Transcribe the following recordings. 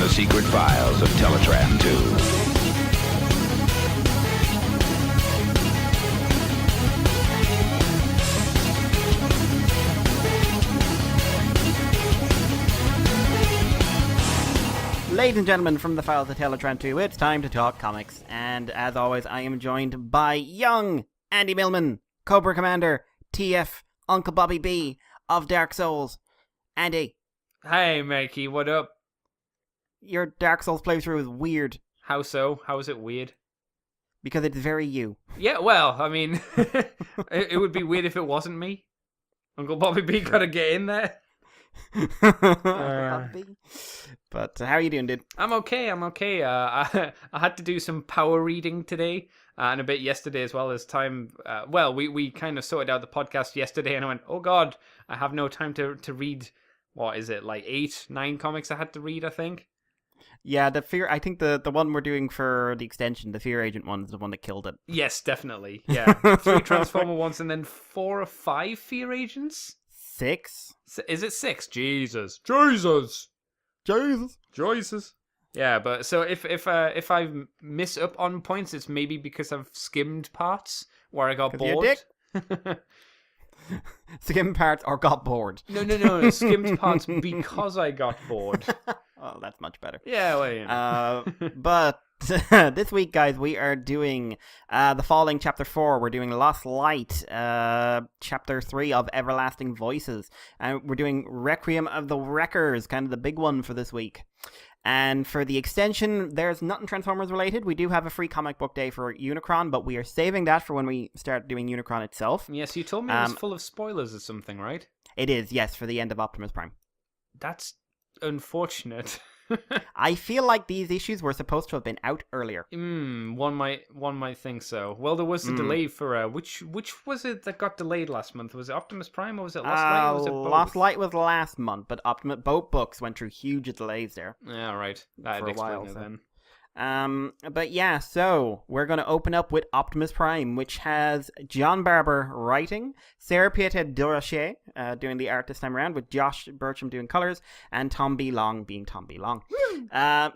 the secret files of Teletraan 2. Ladies and gentlemen, from the files of Teletraan 2, it's time to talk comics. And as always, I am joined by young Andy Millman, Cobra Commander, TF, Uncle Bobby B of Dark Souls. Andy. Hey, Mikey, what up? Your Dark Souls playthrough is weird. How so? How is it weird? Because it's very you. Yeah, well, I mean, it would be weird if it wasn't me. Uncle Bobby B gotta get in there. But how are you doing, dude? I'm okay. I had to do some power reading today and a bit yesterday as well as time. We kind of sorted out the podcast yesterday and I went, oh God, I have no time to read. What is it, like 8, 9 comics I had to read, I think? Yeah, I think the one we're doing for the extension, the Fear Agent one, is the one that killed it. Yes, definitely. Yeah. 3 Transformer ones and then 4 or 5 Fear Agents? 6? Is it 6? Jesus. Yeah, but so if I miss up on points, it's maybe because I've skimmed parts where I got bored. You're a dick? Skimmed parts or got bored? No. Skimmed parts because I got bored. Oh, that's much better. Yeah, well, you know. But this week, guys, we are doing The Falling Chapter 4. We're doing Lost Light, Chapter 3 of Everlasting Voices. And we're doing Requiem of the Wreckers, kind of the big one for this week. And for the extension, there's nothing Transformers related. We do have a free comic book day for Unicron, but we are saving that for when we start doing Unicron itself. Yes, you told me it was full of spoilers or something, right? It is, yes, for the end of Optimus Prime. That's unfortunate. I feel like these issues were supposed to have been out earlier. One might think so. Well, there was a delay for which was it that got delayed last month? Was it Optimus Prime or was it Lost Light? Or was it both? Lost Light was last month, but both books went through huge delays there. Yeah, right. That'd explain it then. But yeah, so we're going to open up with Optimus Prime, which has John Barber writing, Sarah Pietà-Roche doing the art this time around, with Josh Bertram doing colors, and Tom B. Long being Tom B. Long.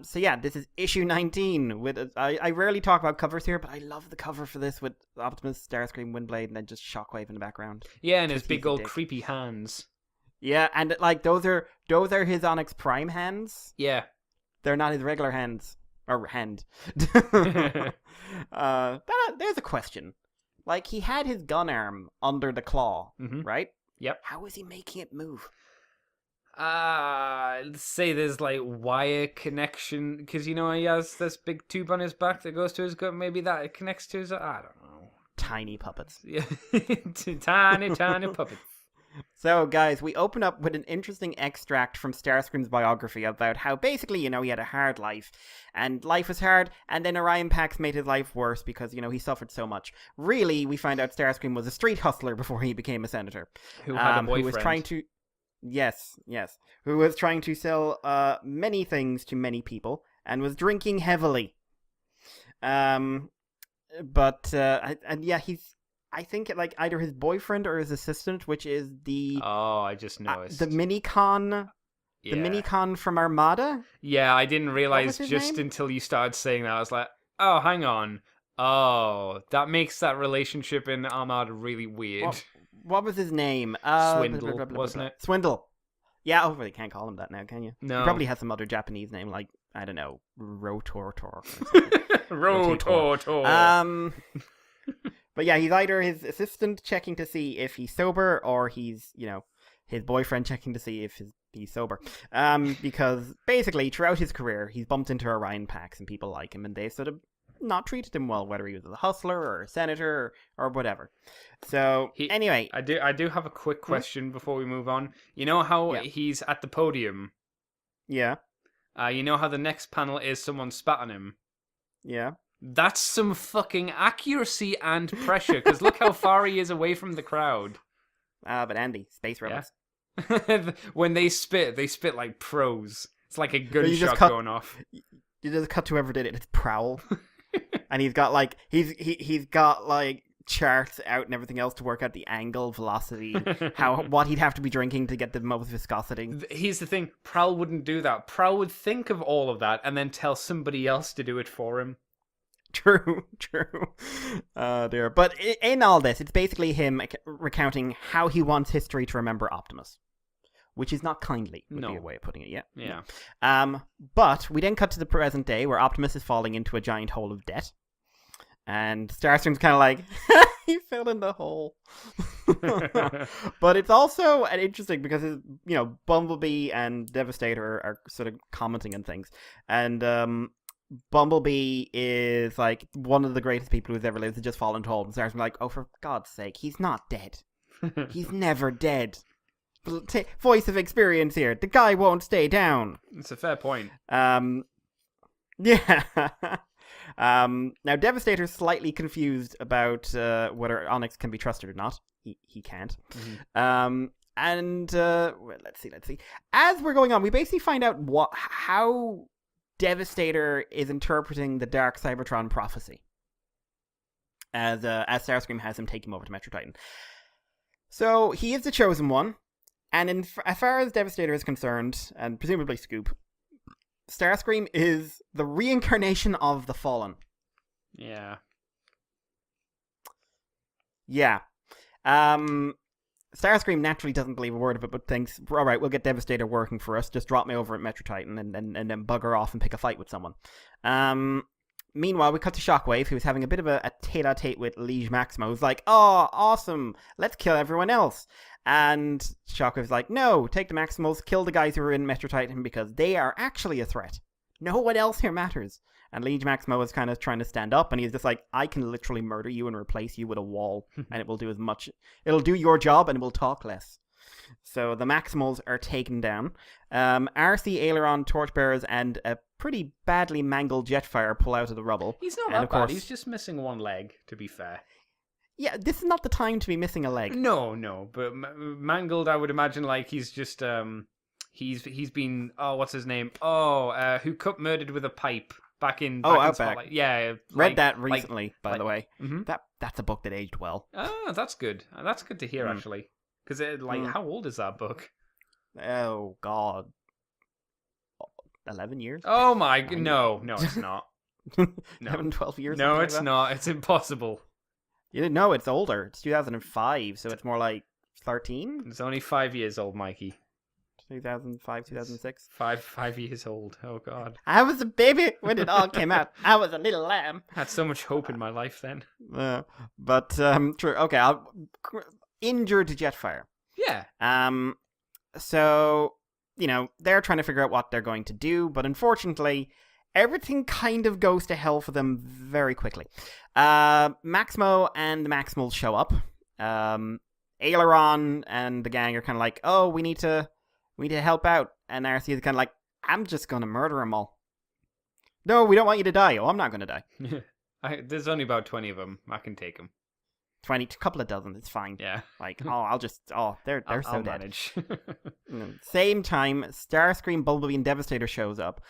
So yeah, this is issue 19. I rarely talk about covers here, but I love the cover for this with Optimus, Starscream, Windblade, and then just Shockwave in the background. Yeah, and his big old creepy hands. Yeah, and like those are his Onyx Prime hands. Yeah, they're not his regular hands. Or hand. There's a question. Like, he had his gun arm under the claw, right? Yep. How is he making it move? Let's say there's like wire connection, because he has this big tube on his back that goes to his gun. Maybe that it connects to his. I don't know. Tiny puppets. Yeah, tiny puppets. So, guys, we open up with an interesting extract from Starscream's biography about how basically, he had a hard life, and life was hard, and then Orion Pax made his life worse because, he suffered so much. Really, we find out Starscream was a street hustler before he became a senator. Who had a boyfriend. Who was trying to... Yes. Who was trying to sell many things to many people, and was drinking heavily. And he's... I think like either his boyfriend or his assistant, which is the... Oh, I just noticed. The Minicon... Yeah. The Minicon from Armada? Yeah, I didn't realize just until you started saying that. I was like, oh, hang on. Oh, that makes that relationship in Armada really weird. What was his name? Swindle, wasn't it? Swindle. Yeah, oh, you can't call him that now, can you? No. He probably has some other Japanese name, like, I don't know, Rotortor. Rotortor. But yeah, he's either his assistant checking to see if he's sober, or he's, his boyfriend checking to see if he's sober. Because basically, throughout his career, he's bumped into Orion Pax, and people like him, and they've sort of not treated him well, whether he was a hustler or a senator or whatever. So, anyway. I do have a quick question before we move on. You know how he's at the podium? Yeah. You know how the next panel is someone spat on him? Yeah. That's some fucking accuracy and pressure, because look how far he is away from the crowd. But Andy, space robots. Yeah. When they spit like pros. It's like a gunshot going off. You just cut to whoever did it. It's Prowl. And he's got like charts out and everything else to work out the angle, velocity, what he'd have to be drinking to get the most viscosity. Here's the thing, Prowl wouldn't do that. Prowl would think of all of that and then tell somebody else to do it for him. True. Oh dear. But in all this, it's basically him recounting how he wants history to remember Optimus. Which is not kindly, would be a way of putting it, Yeah. But we then cut to the present day where Optimus is falling into a giant hole of debt. And Starscream's kind of like, he fell in the hole. But it's also interesting because, Bumblebee and Devastator are sort of commenting on things. And Bumblebee is like one of the greatest people who's ever lived to just fall into a hole. And Starscream's like, oh, for God's sake, he's not dead. He's never dead. Voice of experience here. The guy won't stay down. It's a fair point. Yeah. Now, Devastator's slightly confused about whether Onyx can be trusted or not. He can't. Mm-hmm. Let's see. As we're going on, we basically find out how Devastator is interpreting the Dark Cybertron prophecy. As Starscream has him take him over to Metro Titan. So, he is the chosen one. And as far as Devastator is concerned, and presumably Scoop, Starscream is the reincarnation of the Fallen. Yeah. Yeah. Starscream naturally doesn't believe a word of it, but thinks, all right, we'll get Devastator working for us. Just drop me over at Metro Titan and then bugger off and pick a fight with someone. Meanwhile, we cut to Shockwave, who's having a bit of a tete-a-tete with Liege Maximo, who's like, oh, awesome, let's kill everyone else. And Shockwave's like, no, take the Maximals, kill the guys who are in Metro Titan because they are actually a threat. No one else here matters. And Liege Maximo is kind of trying to stand up, and he's just like, I can literally murder you and replace you with a wall, and it will do as much. It'll do your job, and it will talk less. So the Maximals are taken down. RC, Aileron, Torchbearers, and a pretty badly mangled Jetfire pull out of the rubble. He's not that bad. He's just missing one leg, to be fair. Yeah, this is not the time to be missing a leg. No, but mangled, I would imagine, like, he's just, he's been, what's his name? Who got murdered with a pipe back in Outback. Spotlight. Yeah. Read that recently, by the way. Mm-hmm. That's a book that aged well. Oh, that's good. That's good to hear, actually. Because, how old is that book? Oh, God. 11 years? Oh, my... No, it's not. No. 11, 12 years? No, it's not. It's impossible. You didn't know, it's older. It's 2005, so it's more like 13? It's only 5 years old, Mikey. 2005, 2006? 5 years old. Oh, God. I was a baby when it all came out. I was a little lamb. I had so much hope in my life then. True. Okay, injured Jetfire. Yeah. So, they're trying to figure out what they're going to do, but unfortunately, everything kind of goes to hell for them very quickly. Maximo and the Maximals show up. Aileron and the gang are kind of like, oh, we need to help out. And RC is kind of like, I'm just going to murder them all. No, we don't want you to die. Oh, I'm not going to die. There's only about 20 of them. I can take them. 20, a couple of dozen, it's fine. Yeah. Like, they're so I'll dead. Manage. Same time, Starscream, Bumblebee, and Devastator shows up.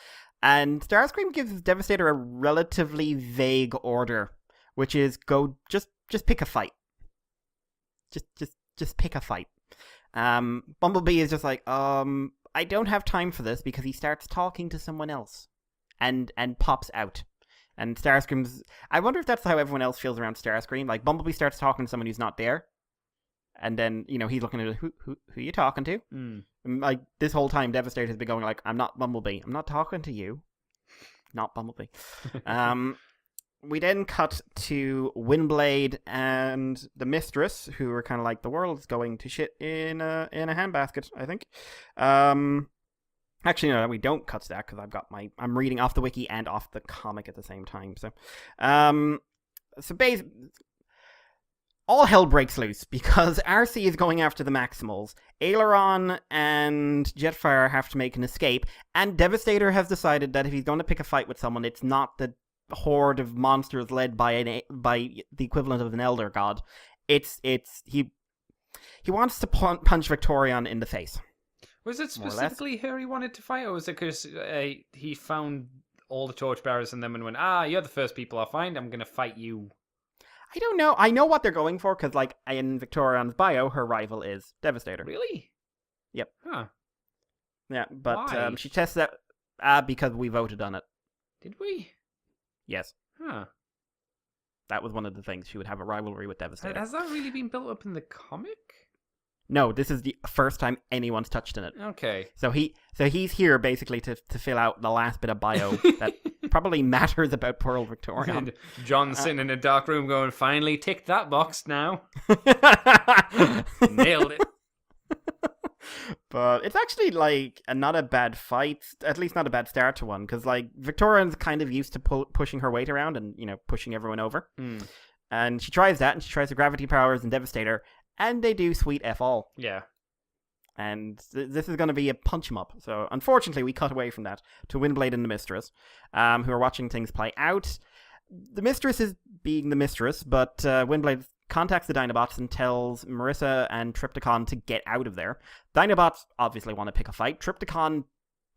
And Starscream gives Devastator a relatively vague order, which is just pick a fight. Just pick a fight. Bumblebee is just like, I don't have time for this, because he starts talking to someone else and pops out. And Starscream's... I wonder if that's how everyone else feels around Starscream. Like, Bumblebee starts talking to someone who's not there. And then, he's looking at who are you talking to? Mm. Like, this whole time, Devastator has been going like, I'm not Bumblebee. I'm not talking to you. Not Bumblebee. We then cut to Windblade and the Mistress, who are kind of like, the world's going to shit in a handbasket, I think. Actually, no, we don't cut to that, because I'm reading off the wiki and off the comic at the same time. So, basically, all hell breaks loose, because RC is going after the Maximals. Aileron and Jetfire have to make an escape, and Devastator has decided that if he's going to pick a fight with someone, it's not the horde of monsters led by the equivalent of an elder god. He wants to punch Victorion in the face. Was it specifically her he wanted to fight, or was it because he found all the torchbearers and them and went, you're the first people I find, I'm going to fight you? I don't know. I know what they're going for, because, like, in Victorian's bio, her rival is Devastator. Really? Yep. Huh. Yeah, but Why? she tests that because we voted on it. Did we? Yes. Huh. That was one of the things. She would have a rivalry with Devastator. Has that really been built up in the comic? No, this is the first time anyone's touched on it. Okay. So he's here basically to fill out the last bit of bio that probably matters about Pearl Victorian. And John sitting in a dark room going, finally ticked that box now. Nailed it. But it's actually, like, not a bad fight, at least not a bad start to one, because, like, Victorian's kind of used to pushing her weight around and, pushing everyone over. And she tries that, and she tries the gravity powers and Devastator, and they do sweet F all. Yeah. And this is going to be a punch 'em up. So, unfortunately, we cut away from that to Windblade and the Mistress, who are watching things play out. The Mistress is being the Mistress, but Windblade contacts the Dinobots and tells Marissa and Trypticon to get out of there. Dinobots obviously want to pick a fight. Trypticon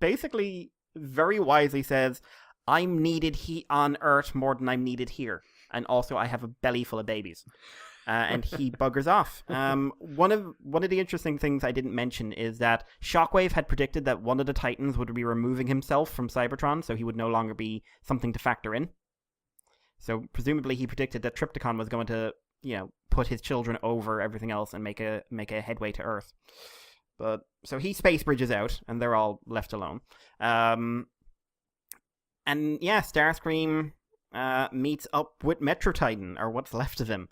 basically very wisely says, I'm needed on Earth more than I'm needed here. And also I have a belly full of babies. And he buggers off. One of the interesting things I didn't mention is that Shockwave had predicted that one of the Titans would be removing himself from Cybertron, so he would no longer be something to factor in. So presumably he predicted that Trypticon was going to, put his children over everything else and make a headway to Earth. But so he space bridges out, and they're all left alone. And yeah, Starscream meets up with Metro Titan, or what's left of him.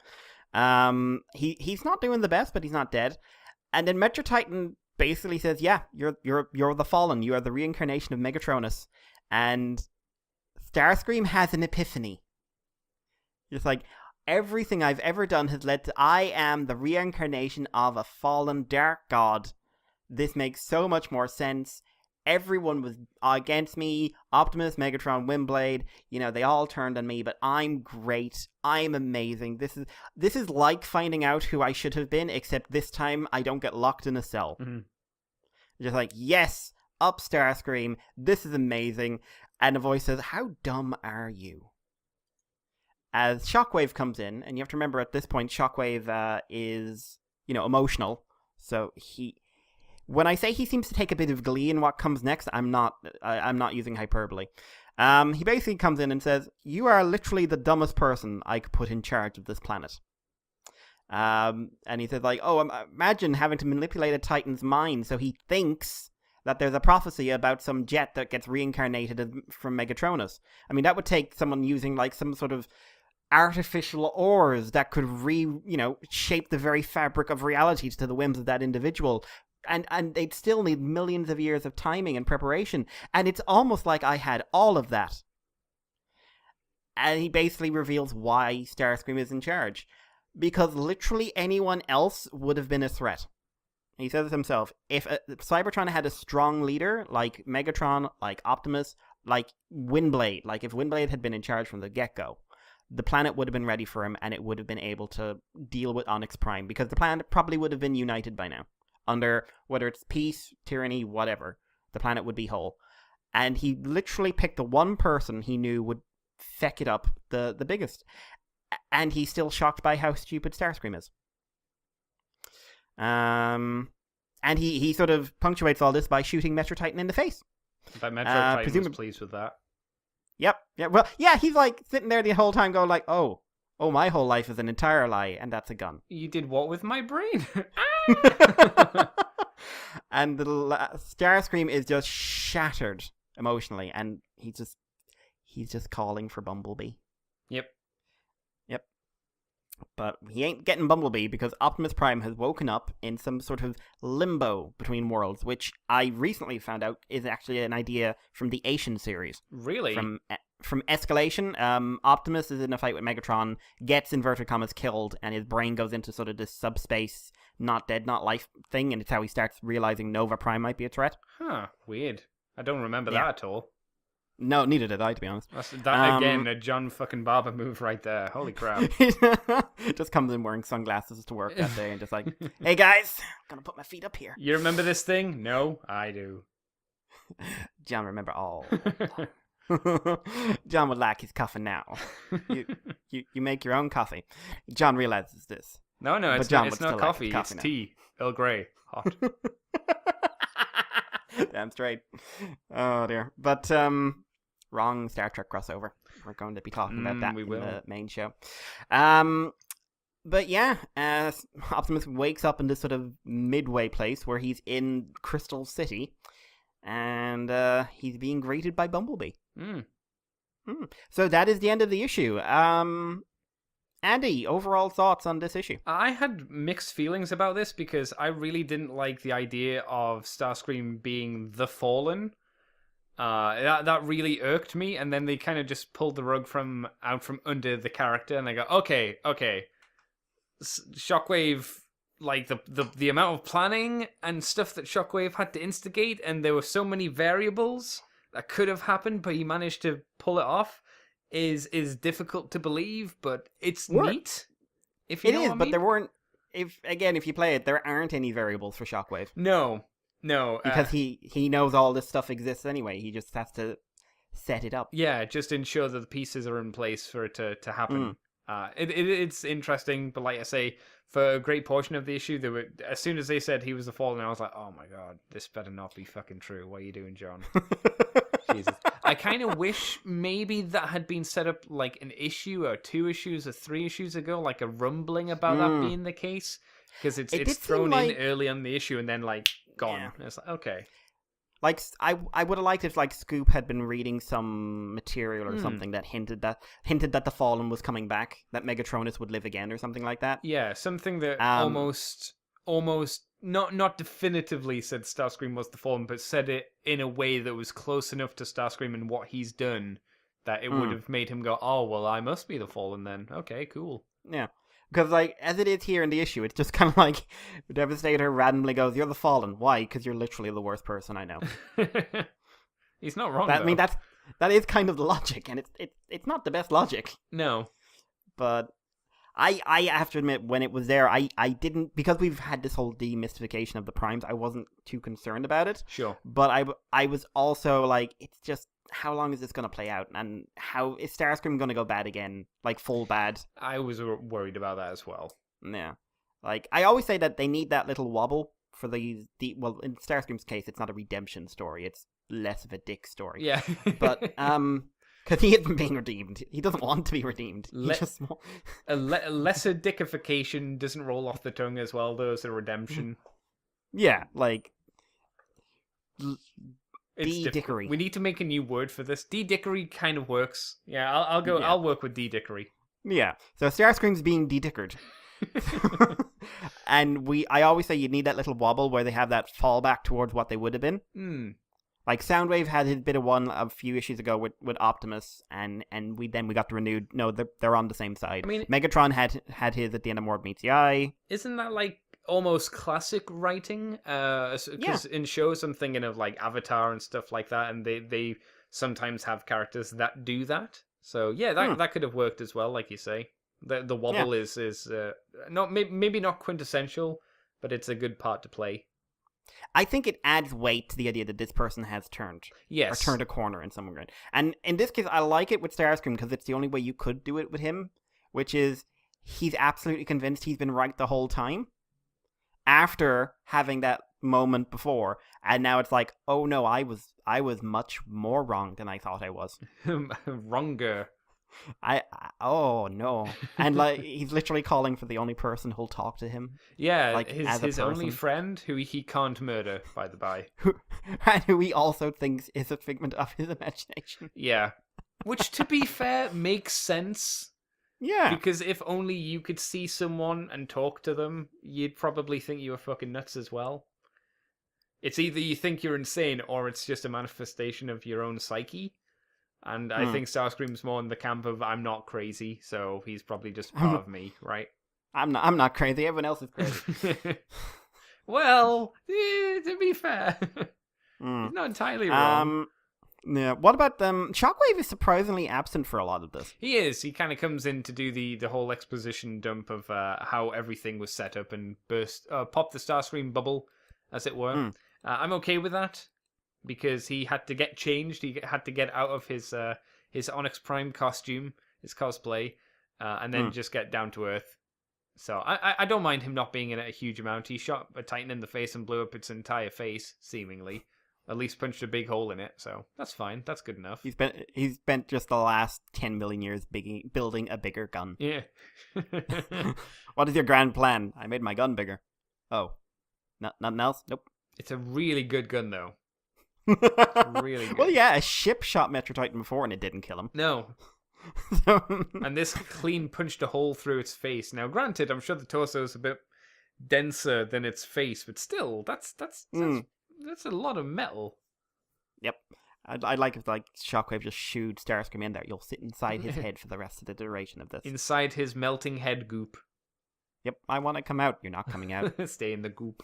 He's not doing the best, but he's not dead. And then Metro Titan basically says, "Yeah, you're the Fallen. You are the reincarnation of Megatronus." And Starscream has an epiphany. It's like, everything I've ever done has led to I am the reincarnation of a fallen dark god. This makes so much more sense. Everyone was against me. Optimus, Megatron, Windblade, they all turned on me, but I'm great. I'm amazing. This is like finding out who I should have been, except this time I don't get locked in a cell. Mm-hmm. Just like, yes, up Starscream. This is amazing. And a voice says, how dumb are you? As Shockwave comes in, and you have to remember at this point, Shockwave is, emotional. So when I say he seems to take a bit of glee in what comes next, I'm not using hyperbole. He basically comes in and says, "You are literally the dumbest person I could put in charge of this planet." And he says, like, "Oh, imagine having to manipulate a Titan's mind so he thinks that there's a prophecy about some jet that gets reincarnated from Megatronus. I mean, that would take someone using, like, some sort of artificial ores that could shape the very fabric of reality to the whims of that individual. And they'd still need millions of years of timing and preparation. And it's almost like I had all of that." And he basically reveals why Starscream is in charge. Because literally anyone else would have been a threat. He says it himself. If Cybertron had a strong leader, like Megatron, like Optimus, like Windblade, like if Windblade had been in charge from the get-go, the planet would have been ready for him, and it would have been able to deal with Onyx Prime, because the planet probably would have been united by now. Under, whether it's peace, tyranny, whatever, the planet would be whole. And he literally picked the one person he knew would feck it up the biggest. And he's still shocked by how stupid Starscream is. And he sort of punctuates all this by shooting Metro Titan in the face. But Metro Titan was pleased with that. Yep. Yeah. Well, yeah, he's like sitting there the whole time going like, oh, my whole life is an entire lie, and that's a gun. You did what with my brain? And the Starscream is just shattered emotionally, and he's just calling for Bumblebee. Yep. But he ain't getting Bumblebee because Optimus Prime has woken up in some sort of limbo between worlds, which I recently found out is actually an idea from the Asian series. Really? From Escalation, Optimus is in a fight with Megatron, gets inverted commas killed, and his brain goes into sort of this subspace, not dead, not life thing, and it's how he starts realizing Nova Prime might be a threat. Huh, weird. I don't remember that at all. No, neither did I, to be honest. That again, a John fucking Barber move right there. Holy crap. Just comes in wearing sunglasses to work that day and just like, hey guys, I'm gonna put my feet up here. You remember this thing? No, I do. John, remember all. John would like his coffee now. You make your own coffee. John realizes this. No, But it's John not. would It's still not like coffee. his coffee It's now. tea. Earl Grey, hot. Damn straight. Oh dear. But wrong Star Trek crossover. We're going to be talking about that we in will. the main show. But yeah, Optimus wakes up in this sort of midway place where he's in Crystal City, and he's being greeted by Bumblebee. So that is the end of the issue. Andy, overall thoughts on this issue? I had mixed feelings about this because I really didn't like the idea of Starscream being the Fallen. That really irked me, and then they kind of just pulled the rug out from under the character, and they go, okay. Shockwave, like the amount of planning and stuff that Shockwave had to instigate, and there were so many variables that could have happened, but he managed to pull it off, is difficult to believe, but it's neat. If you know what I but mean. there weren't. If you play it, there aren't any variables for Shockwave. No, because he knows all this stuff exists anyway. He just has to set it up. Yeah, just ensure that the pieces are in place for it to happen. It's interesting, but like I say, for a great portion of the issue, as soon as they said he was the Fallen, I was like, oh my god, this better not be fucking true. What are you doing, John? Jesus. I kind of wish maybe that had been set up like an issue or 2 issues or 3 issues ago, like a rumbling about that being the case, because it's thrown in early on the issue and then like gone. Yeah. It's like, okay. Like, I would have liked if like Scoop had been reading some material or something that hinted that the Fallen was coming back, that Megatronus would live again or something like that. Yeah, something that almost not definitively said Starscream was the Fallen, but said it in a way that was close enough to Starscream and what he's done that it would have made him go, oh, well, I must be the Fallen then. Okay, cool. Yeah. Because, like, as it is here in the issue, it's just kind of like Devastator randomly goes, "You're the Fallen." Why? Because you're literally the worst person I know. He's not wrong, I though. mean, that is kind of the logic, and it's not the best logic. No. But I have to admit, when it was there, I didn't, because we've had this whole demystification of the Primes, I wasn't too concerned about it. Sure. But I was also like, it's just, how long is this going to play out? And how is Starscream going to go bad again? Like, full bad? I was worried about that as well. Yeah. Like, I always say that they need that little wobble for well, in Starscream's case, it's not a redemption story. It's less of a dick story. Yeah. But, because he isn't being redeemed. He doesn't want to be redeemed. A lesser dickification doesn't roll off the tongue as well, though, as a redemption. Yeah, like... It's D-dickery. We need to make a new word for this. D-dickery kind of works. Yeah, I'll go. Yeah. I'll work with D-dickery. Yeah, so Starscream's being de-dickered. And I always say you need that little wobble where they have that fallback towards what they would have been. Like Soundwave had his bit of one a few issues ago with Optimus, and we got the renewed. No, they're on the same side. I mean, Megatron had his at the end of Mord Meets the Eye. Isn't that like almost classic writing? Because in shows I'm thinking of like Avatar and stuff like that, and they sometimes have characters that do that. So yeah, that could have worked as well, like you say. The wobble is not maybe not quintessential, but it's a good part to play. I think it adds weight to the idea that this person has turned. Yes. Or turned a corner in some way. And in this case, I like it with Starscream because it's the only way you could do it with him, which is he's absolutely convinced he's been right the whole time after having that moment before. And now it's like, oh no, I was much more wrong than I thought I was. Wronger. Oh no. And like he's literally calling for the only person who'll talk to him. Yeah, like, his only friend who he can't murder, by the by. And who he also thinks is a figment of his imagination. Yeah. Which, to be fair, makes sense. Yeah. Because if only you could see someone and talk to them, you'd probably think you were fucking nuts as well. It's either you think you're insane or it's just a manifestation of your own psyche. And I think Starscream's more in the camp of I'm not crazy, so he's probably just part of me, right? I'm not crazy. Everyone else is crazy. Well, to be fair, he's not entirely wrong. Yeah. What about them? Shockwave is surprisingly absent for a lot of this. He is. He kind of comes in to do the whole exposition dump of how everything was set up and pop the Starscream bubble, as it were. I'm okay with that. because he had to get changed. He had to get out of his Onyx Prime costume, his cosplay, and then just get down to Earth. So I don't mind him not being in it a huge amount. He shot a Titan in the face and blew up its entire face, seemingly. At least punched a big hole in it, so that's fine. That's good enough. He's spent just the last 10 million years building a bigger gun. Yeah. What is your grand plan? I made my gun bigger. Oh. Nothing else? Nope. It's a really good gun, though. Really good. Well, yeah, a ship shot Metro Titan before and it didn't kill him. No. And this clean punched a hole through its face. Now, granted, I'm sure the torso is a bit denser than its face, but still, that's a lot of metal. Yep. I'd like if Shockwave just shooed Starscream in there. You'll sit inside his head for the rest of the duration of this. Inside his melting head goop. Yep, I want to come out. You're not coming out. Stay in the goop.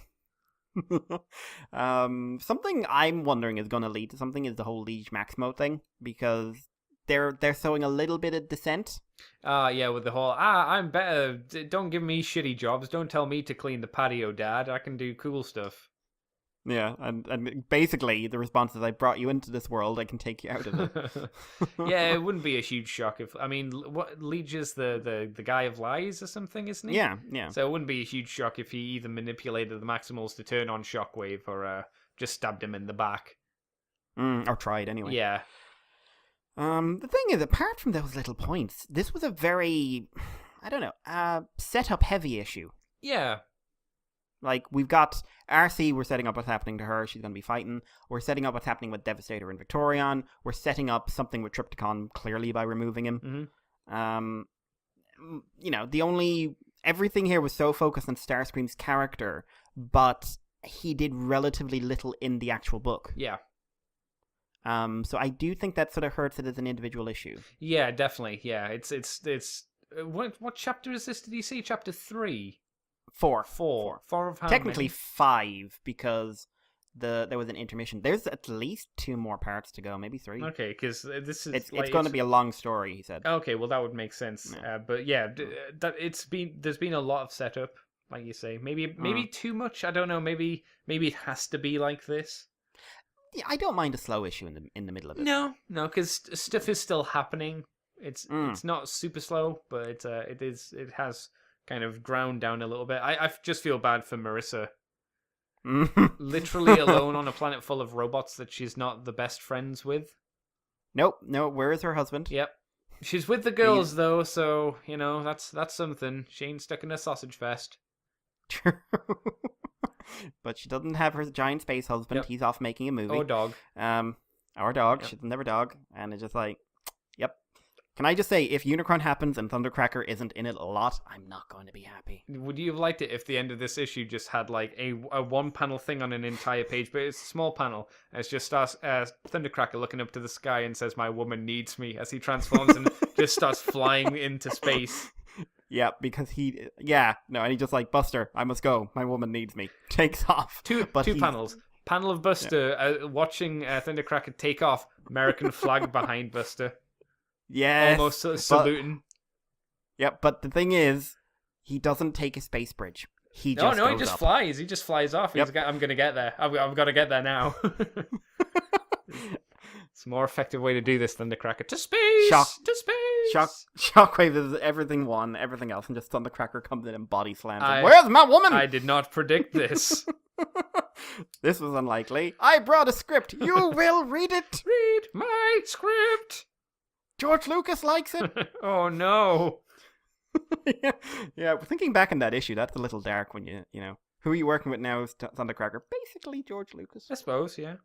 Something I'm wondering is going to lead to something is the whole Liege Maximo thing, because they're showing a little bit of dissent. Yeah, with the whole, I'm better. Don't give me shitty jobs. Don't tell me to clean the patio, Dad. I can do cool stuff. Yeah, and basically the response is, I brought you into this world, I can take you out of it. Yeah, it wouldn't be a huge shock if, I mean, what Liege is the guy of lies or something, isn't he? Yeah. So it wouldn't be a huge shock if he either manipulated the Maximals to turn on Shockwave or just stabbed him in the back. Or tried anyway. Yeah. The thing is, apart from those little points, this was a very, I don't know, setup heavy issue. Yeah. Like, we've got RC, we're setting up what's happening to her, she's going to be fighting. We're setting up what's happening with Devastator and Victorion. We're setting up something with Trypticon, clearly, by removing him. Mm-hmm. Everything here was so focused on Starscream's character, but he did relatively little in the actual book. Yeah. So I do think that sort of hurts it as an individual issue. Yeah, definitely. Yeah, it's what chapter is this? Did you say chapter 3? Four of how technically many? 5, because there was an intermission. There's at least 2 more parts to go, maybe 3. Okay, because this is it's going to be a long story, he said. Okay, well that would make sense. Yeah. But yeah, there's been a lot of setup, like you say. Maybe too much. I don't know. Maybe it has to be like this. Yeah, I don't mind a slow issue in the middle of it. No, because stuff is still happening. It's not super slow, but it has kind of ground down a little bit. I just feel bad for Marissa. Literally alone on a planet full of robots that she's not the best friends with. Nope. No, where is her husband? Yep. She's with the girls, though, so, that's something. She ain't stuck in a sausage fest. True. But she doesn't have her giant space husband. Yep. He's off making a movie. Or dog. Our dog. Yep. She doesn't have a dog. And it's just like, yep. Can I just say, if Unicron happens and Thundercracker isn't in it a lot, I'm not going to be happy. Would you have liked it if the end of this issue just had like a one-panel thing on an entire page, but it's a small panel, and it's just Thundercracker looking up to the sky and says, "My woman needs me," as he transforms and just starts flying into space. Yeah, because and he just like, "Buster, I must go. My woman needs me." Takes off. Two panels. Panel of Buster watching Thundercracker take off. American flag behind Buster. Yes. Almost saluting. Yep, but the thing is, he doesn't take a space bridge. He just flies. He just flies off. Yep. I'm going to get there. I've got to get there now. It's a more effective way to do this than the Thundercracker. To space! To space! Shockwave is everything else, and just Thundercracker comes in and body slams him. Where's my woman? I did not predict this. This was unlikely. I brought a script. You will read it. Read my script. George Lucas likes it. Oh, no. Yeah, thinking back in that issue, that's a little dark when who are you working with now is Thundercracker. Basically George Lucas. I suppose, yeah.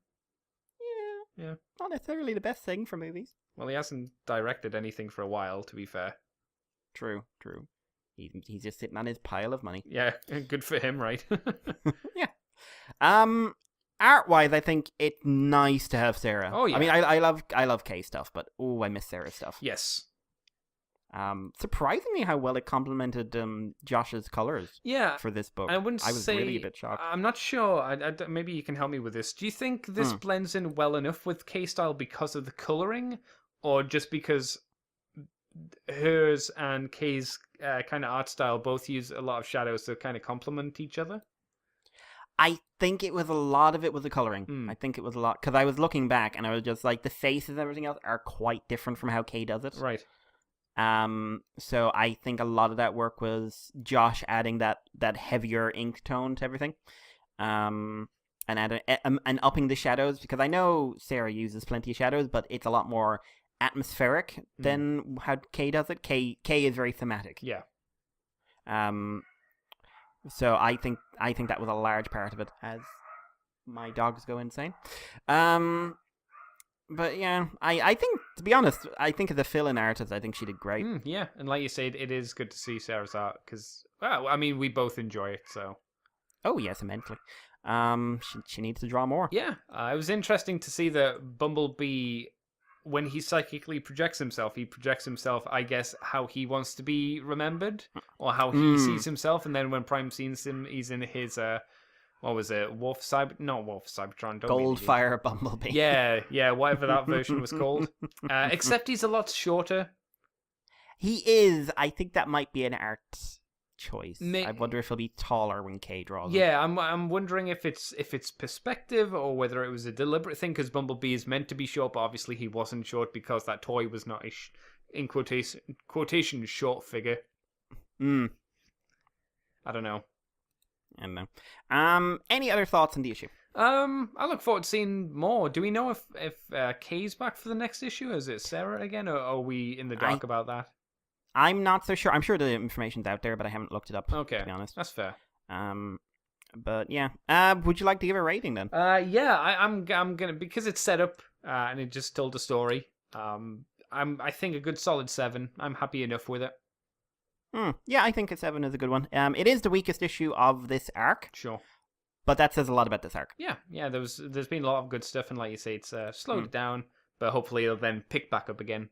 Yeah. Not necessarily the best thing for movies. Well, he hasn't directed anything for a while, to be fair. True. He's just sitting on his pile of money. Yeah, good for him, right? Yeah. Art-wise, I think it's nice to have Sarah. Oh, yeah. I mean, I love Kay stuff, but I miss Sarah's stuff. Yes. Surprisingly how well it complemented Josh's colors. Yeah. For this book. I was really a bit shocked. I'm not sure. Maybe you can help me with this. Do you think this blends in well enough with Kay's style because of the coloring, or just because hers and Kay's kind of art style both use a lot of shadows to kind of complement each other? I think it was a lot of it was the coloring. I think it was a lot because I was looking back and I was just like the faces and everything else are quite different from how Kay does it. Right. So I think a lot of that work was Josh adding that heavier ink tone to everything. And upping the shadows because I know Sarah uses plenty of shadows, but it's a lot more atmospheric than how Kay does it. Kay is very thematic. Yeah. So I think that was a large part of it, as my dogs go insane. But yeah, I think, to be honest, I think as a fill-in artist, I think she did great. Yeah, and like you said, it is good to see Sarah's art because, well, I mean, we both enjoy it, so. Oh yes, immensely. She needs to draw more. Yeah, it was interesting to see that Bumblebee, when he psychically projects himself, I guess, how he wants to be remembered, or how he sees himself, and then when Prime sees him, he's in his, what was it, not Wolf Cybertron, Goldfire Bumblebee. Yeah, whatever that version was called. Except he's a lot shorter. He is. I think that might be an art choice. I wonder if he'll be taller when Kay draws him. Yeah, I'm wondering if it's perspective or whether it was a deliberate thing because Bumblebee is meant to be short, but obviously he wasn't short because that toy was not a in quotation short figure. I don't know. I don't know. Any other thoughts on the issue? I look forward to seeing more. Do we know if Kay's back for the next issue? Is it Sarah again, or are we in the dark about that? I'm not so sure. I'm sure the information's out there, but I haven't looked it up. Okay, to be honest, that's fair. But yeah. Would you like to give a rating then? Yeah, I'm gonna, because it's set up and it just told a story. I think a good solid 7. I'm happy enough with it. Yeah, I think a 7 is a good one. It is the weakest issue of this arc. Sure. But that says a lot about this arc. Yeah. There's been a lot of good stuff, and like you say, it's slowed it down, but hopefully it'll then pick back up again.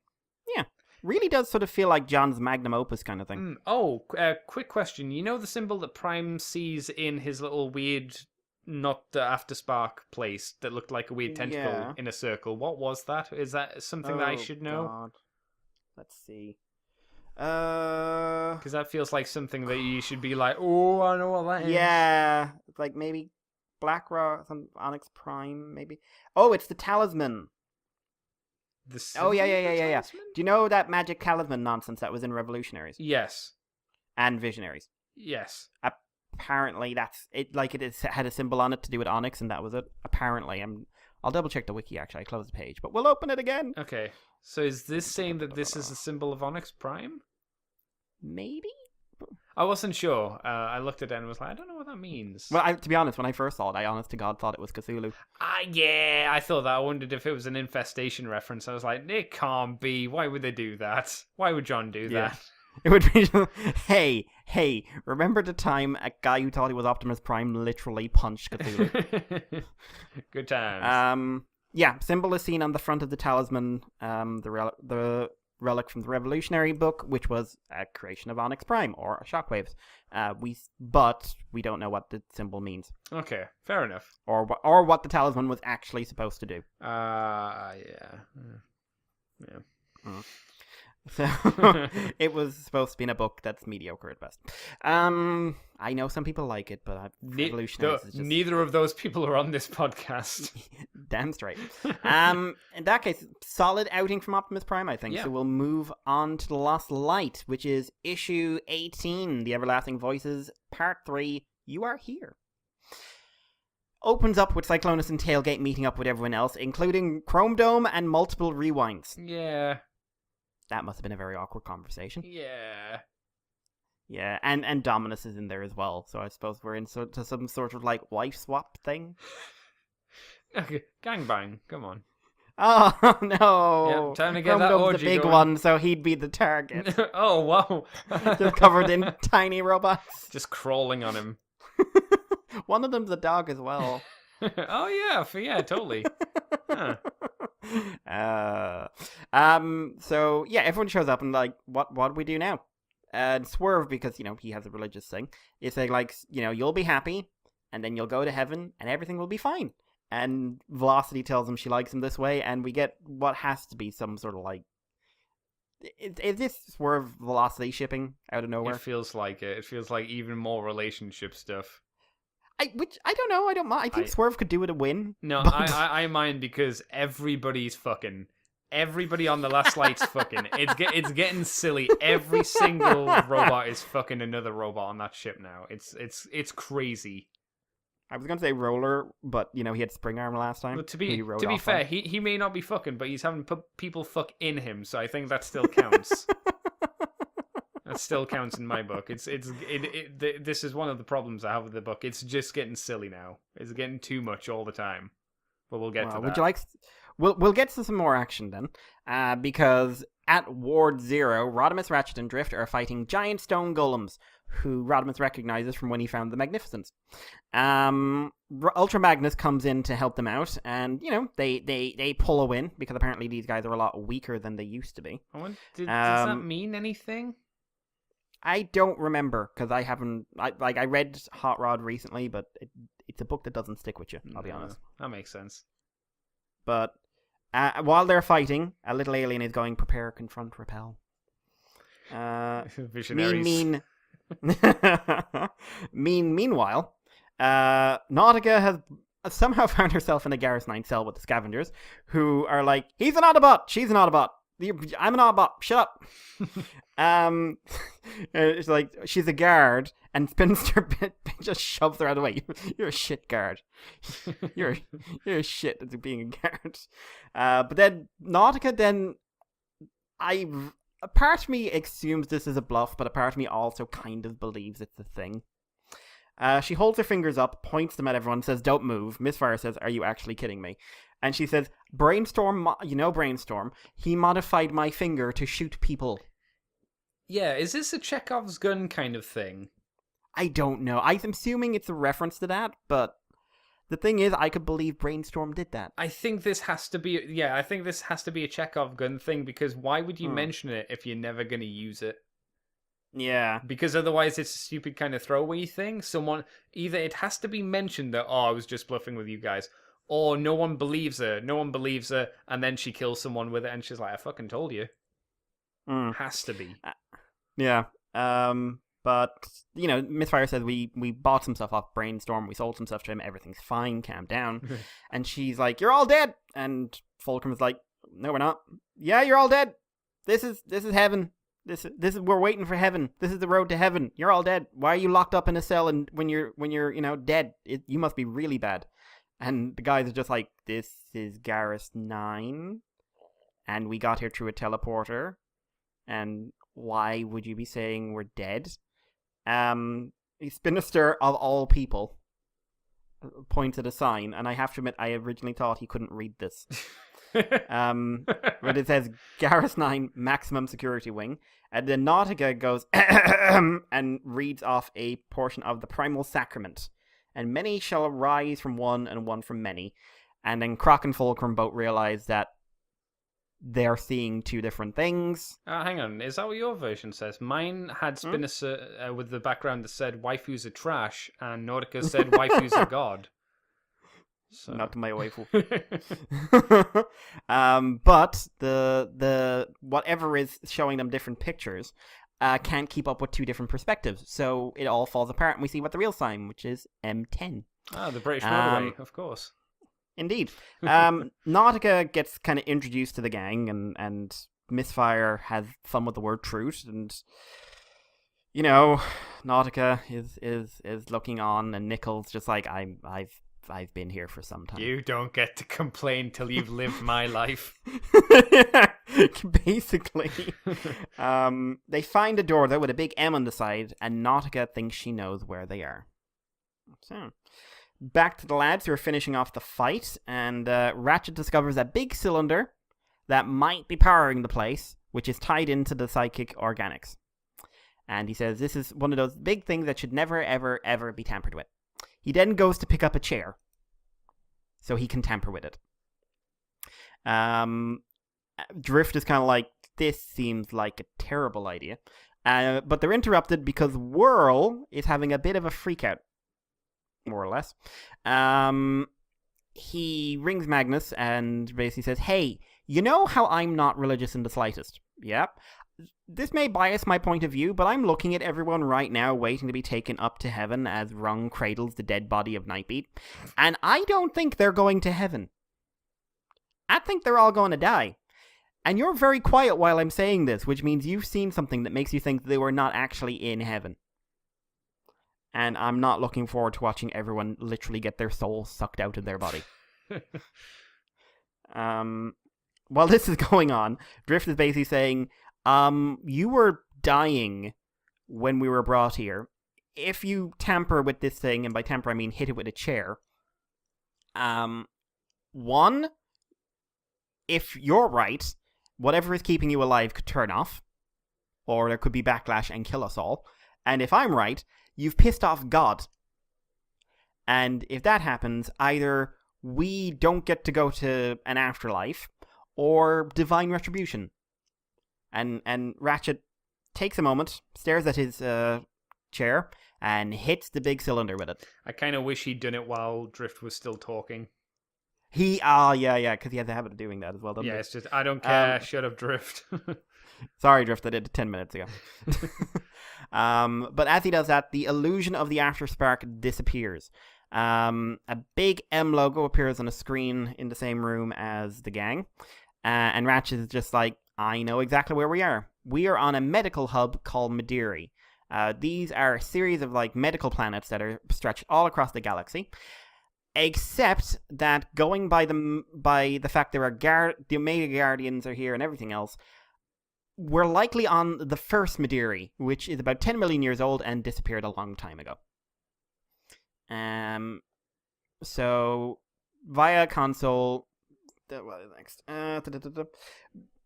Yeah. Really does sort of feel like John's magnum opus kind of thing. Quick question. You know the symbol that Prime sees in his little weird, not the Afterspark place that looked like a weird tentacle in a circle? What was that? Is that something that I should know? God. Let's see. Because that feels like something that you should be like, oh, I know what that is. Yeah, it's like maybe Black Rock, some Onyx Prime, maybe. Oh, it's the talisman. Yeah. Do you know that magic talisman nonsense that was in Revolutionaries? Yes. And Visionaries? Yes. Apparently that's it. Like it had a symbol on it to do with Onyx, and that was it. Apparently, I'll double check the wiki. Actually, I closed the page, but we'll open it again. Okay. So is this saying that this is a symbol of Onyx Prime? Maybe. I wasn't sure. I looked at it and was like, I don't know what that means. Well, to be honest, when I first saw it, I honest to God thought it was Cthulhu. Yeah, I thought that. I wondered if it was an infestation reference. I was like, it can't be. Why would they do that? Why would John do that? It would be, hey, remember the time a guy who thought he was Optimus Prime literally punched Cthulhu? Good times. Yeah, symbol is seen on the front of the talisman, the relic from the Revolutionary book, which was a creation of Onyx Prime, or Shockwaves. But we don't know what the symbol means. Okay, fair enough. Or what the talisman was actually supposed to do. Yeah. So it was supposed to be in a book that's mediocre at best. I know some people like it, but Revolutionaries is just... Neither of those people are on this podcast. Damn straight. In that case, solid outing from Optimus Prime, I think. Yeah. So we'll move on to The Lost Light, which is issue 18, The Everlasting Voices, part 3, You Are Here. Opens up with Cyclonus and Tailgate meeting up with everyone else, including Chrome Dome and multiple rewinds. Yeah. That must have been a very awkward conversation. Yeah. Yeah, and Dominus is in there as well, so I suppose we're into some sort of, like, wife swap thing. Okay, gangbang, come on. Oh, no. Yeah, time to get that orgy the big going. One, so he'd be the target. Oh, wow. Just covered in tiny robots. Just crawling on him. One of them's a dog as well. Oh, yeah, totally. Huh. So yeah, everyone shows up and like, what do we do now? And Swerve, because he has a religious thing, is saying like, you'll be happy, and then you'll go to heaven, and everything will be fine. And Velocity tells him she likes him this way, and we get what has to be some sort of like, is this Swerve Velocity shipping out of nowhere? It feels like it. It feels like even more relationship stuff. I don't know. I don't mind. I think Swerve could do it a win. No, but... I mind because everybody's fucking. Everybody on the last light's fucking. It's getting silly. Every single robot is fucking another robot on that ship now. It's crazy. I was gonna say Roller, but he had spring arm last time. But to be fair, he may not be fucking, but he's having people fuck in him, so I think that still counts. That still counts in my book. This is one of the problems I have with the book. It's just getting silly now. It's getting too much all the time. But we'll get to that. Would you like? We'll get to some more action then, because at Ward 0, Rodimus, Ratchet, and Drift are fighting giant stone golems, who Rodimus recognizes from when he found the Magnificents. Ultra Magnus comes in to help them out, and they pull a win because apparently these guys are a lot weaker than they used to be. Does that mean anything? I don't remember because I haven't. I read Hot Rod recently, but it's a book that doesn't stick with you. I'll be honest. That makes sense. But while they're fighting, a little alien is going, prepare, confront, repel. Visionaries. Meanwhile, Nautica has somehow found herself in a Garrus 9 cell with the scavengers, who are like, he's an Autobot, she's an Autobot, I'm an Autobot, shut up. It's like, she's a guard, and Spinster just shoves her out of the way. You're a shit guard. You're a shit at being a guard. But then Nautica, a part of me assumes this is a bluff, but a part of me also kind of believes it's a thing. She holds her fingers up, points them at everyone, says, don't move. Misfire says, are you actually kidding me? And she says, Brainstorm, Brainstorm, he modified my finger to shoot people. Yeah, is this a Chekhov's gun kind of thing? I don't know. I'm assuming it's a reference to that, but the thing is, I could believe Brainstorm did that. I think this has to be a Chekhov gun thing, because why would you mention it if you're never going to use it? Yeah. Because otherwise it's a stupid kind of throwaway thing. Either it has to be mentioned that, I was just bluffing with you guys, or no one believes her, and then she kills someone with it, and she's like, I fucking told you. Has to be. Yeah. But, Misfire says we bought some stuff off Brainstorm, we sold some stuff to him, everything's fine, calm down. And she's like, you're all dead! And Fulcrum's like, no, we're not. Yeah, you're all dead! This is heaven. This is we're waiting for heaven. This is the road to heaven. You're all dead. Why are you locked up in a cell and when you're dead? You must be really bad. And the guys are just like, this is Garrus 9, and we got here through a teleporter, and why would you be saying we're dead? Spinister, of all people, points at a sign, and I have to admit, I originally thought he couldn't read this. But it says Garrus 9 maximum security wing, and then Nautica goes and reads off a portion of the primal sacrament, and many shall arise from one and one from many. And then Croc and Fulcrum both realize that they're seeing two different things. Hang on, is that what your version says? Mine had Spinoza with the background that said waifus are trash, and Nautica said waifus are god. So. Not to my waifu. But the whatever is showing them different pictures can't keep up with two different perspectives, so it all falls apart, and we see what the real sign, which is M10. The British motorway, of course. Indeed. Nautica gets kind of introduced to the gang, and Misfire has fun with the word truth, and Nautica is looking on, and Nickel's just like, I've been here for some time. You don't get to complain till you've lived my life. Basically. They find a door though with a big M on the side, and Nautica thinks she knows where they are. So, back to the lads who are finishing off the fight, and Ratchet discovers a big cylinder that might be powering the place, which is tied into the psychic organics. And he says this is one of those big things that should never, ever, ever be tampered with. He then goes to pick up a chair so he can tamper with it. Drift is kind of like, this seems like a terrible idea. But they're interrupted because Whirl is having a bit of a freak out, more or less. He rings Magnus and basically says, hey, you know how I'm not religious in the slightest? Yep. this may bias my point of view, but I'm looking at everyone right now waiting to be taken up to heaven as Rung cradles the dead body of Nightbeat, and I don't think they're going to heaven. I think they're all going to die. And you're very quiet while I'm saying this, which means you've seen something that makes you think they were not actually in heaven. And I'm not looking forward to watching everyone literally get their soul sucked out of their body. While this is going on, Drift is basically saying, you were dying when we were brought here. If you tamper with this thing, and by tamper I mean hit it with a chair, one, if you're right, whatever is keeping you alive could turn off, or there could be backlash and kill us all. And if I'm right, you've pissed off God. And if that happens, either we don't get to go to an afterlife, or divine retribution. And Ratchet takes a moment, stares at his chair, and hits the big cylinder with it. I kind of wish he'd done it while Drift was still talking. Yeah, because he has a habit of doing that as well, doesn't he? Yeah, it's just, I don't care, shut up, Drift. Sorry, Drift, I did it 10 minutes ago. But as he does that, the illusion of the Afterspark disappears. A big M logo appears on a screen in the same room as the gang. And Ratchet is just like, I know exactly where we are. We are on a medical hub called Madiri. These are a series of medical planets that are stretched all across the galaxy. Except that going by the fact there are the Omega Guardians are here and everything else, we're likely on the first Madiri, which is about 10 million years old and disappeared a long time ago. So via console, what is next?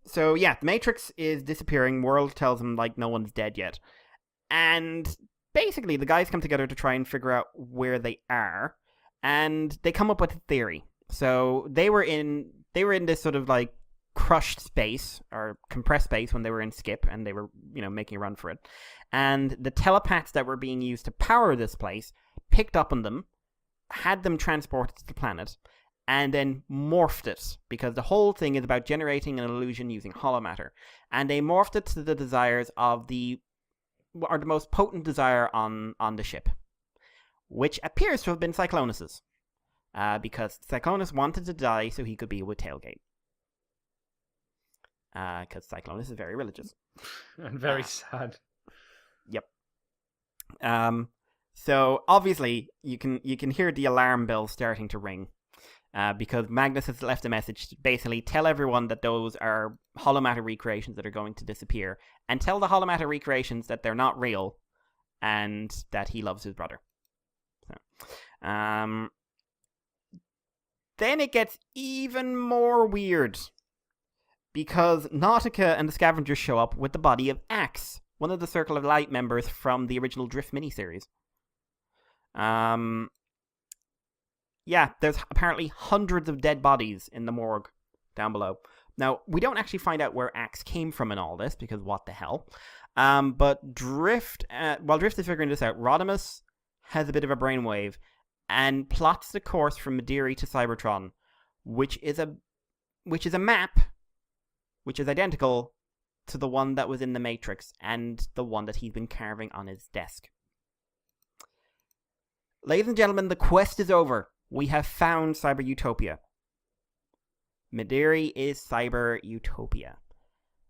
So yeah, the Matrix is disappearing. World tells them no one's dead yet, and basically the guys come together to try and figure out where they are. And they come up with a theory. So they were in this sort of crushed space or compressed space when they were in Skip, and they were making a run for it. And the telepaths that were being used to power this place picked up on them, had them transported to the planet, and then morphed it, because the whole thing is about generating an illusion using holomatter. And they morphed it to the desires of the most potent desire on the ship, which appears to have been Cyclonus's, because Cyclonus wanted to die so he could be with Tailgate. Because Cyclonus is very religious. And very sad. Yep. So, obviously, you can hear the alarm bell starting to ring, because Magnus has left a message to basically tell everyone that those are holomatter recreations that are going to disappear, and tell the holomatter recreations that they're not real, and that he loves his brother. Then it gets even more weird, because Nautica and the Scavengers show up with the body of Axe, one of the Circle of Light members from the original Drift miniseries. Yeah, there's apparently hundreds of dead bodies in the morgue down below. Now, we don't actually find out where Axe came from in all this, because what the hell. But Drift, while Drift is figuring this out, Rodimus has a bit of a brainwave and plots the course from Madiri to Cybertron, which is a map which is identical to the one that was in the Matrix and the one that he's been carving on his desk. Ladies and gentlemen, the quest is over. We have found Cyber Utopia. Madiri is Cyber Utopia.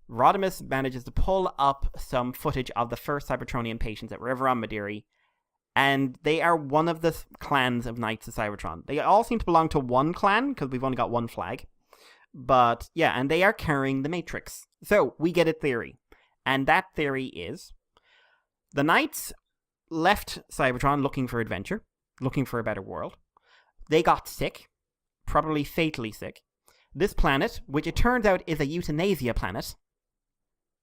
Rodimus manages to pull up some footage of the first Cybertronian patients that were ever on Madiri, and they are one of the clans of Knights of Cybertron. They all seem to belong to one clan, because we've only got one flag. But, yeah, and they are carrying the Matrix. So, we get a theory. And that theory is, the Knights left Cybertron looking for adventure, looking for a better world. They got sick, probably fatally sick. This planet, which it turns out is a euthanasia planet,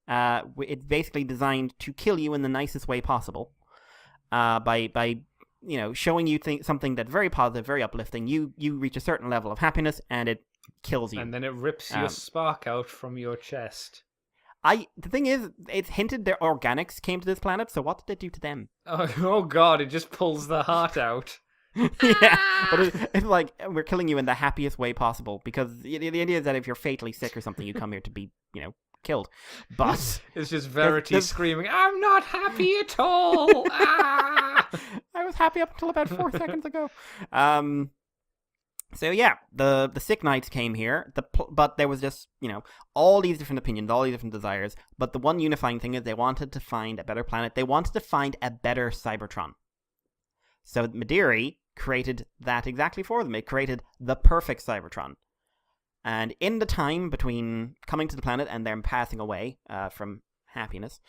it's basically designed to kill you in the nicest way possible. By showing you something that's very positive, very uplifting. You reach a certain level of happiness, and it kills you. And then it rips your spark out from your chest. The thing is, it's hinted their organics came to this planet, so what did it do to them? Oh god, it just pulls the heart out. Yeah, but it's like, we're killing you in the happiest way possible, because the idea is that if you're fatally sick or something, you come here to be, killed. But it's just Verity there's- screaming, "I'm not happy at all!" Ah! I was happy up until about 4 seconds ago. So yeah, the sick knights came here, but there was just, all these different opinions, all these different desires, but the one unifying thing is they wanted to find a better planet. They wanted to find a better Cybertron. So Madiri created that exactly for them. It created the perfect Cybertron. And in the time between coming to the planet and them passing away from happiness,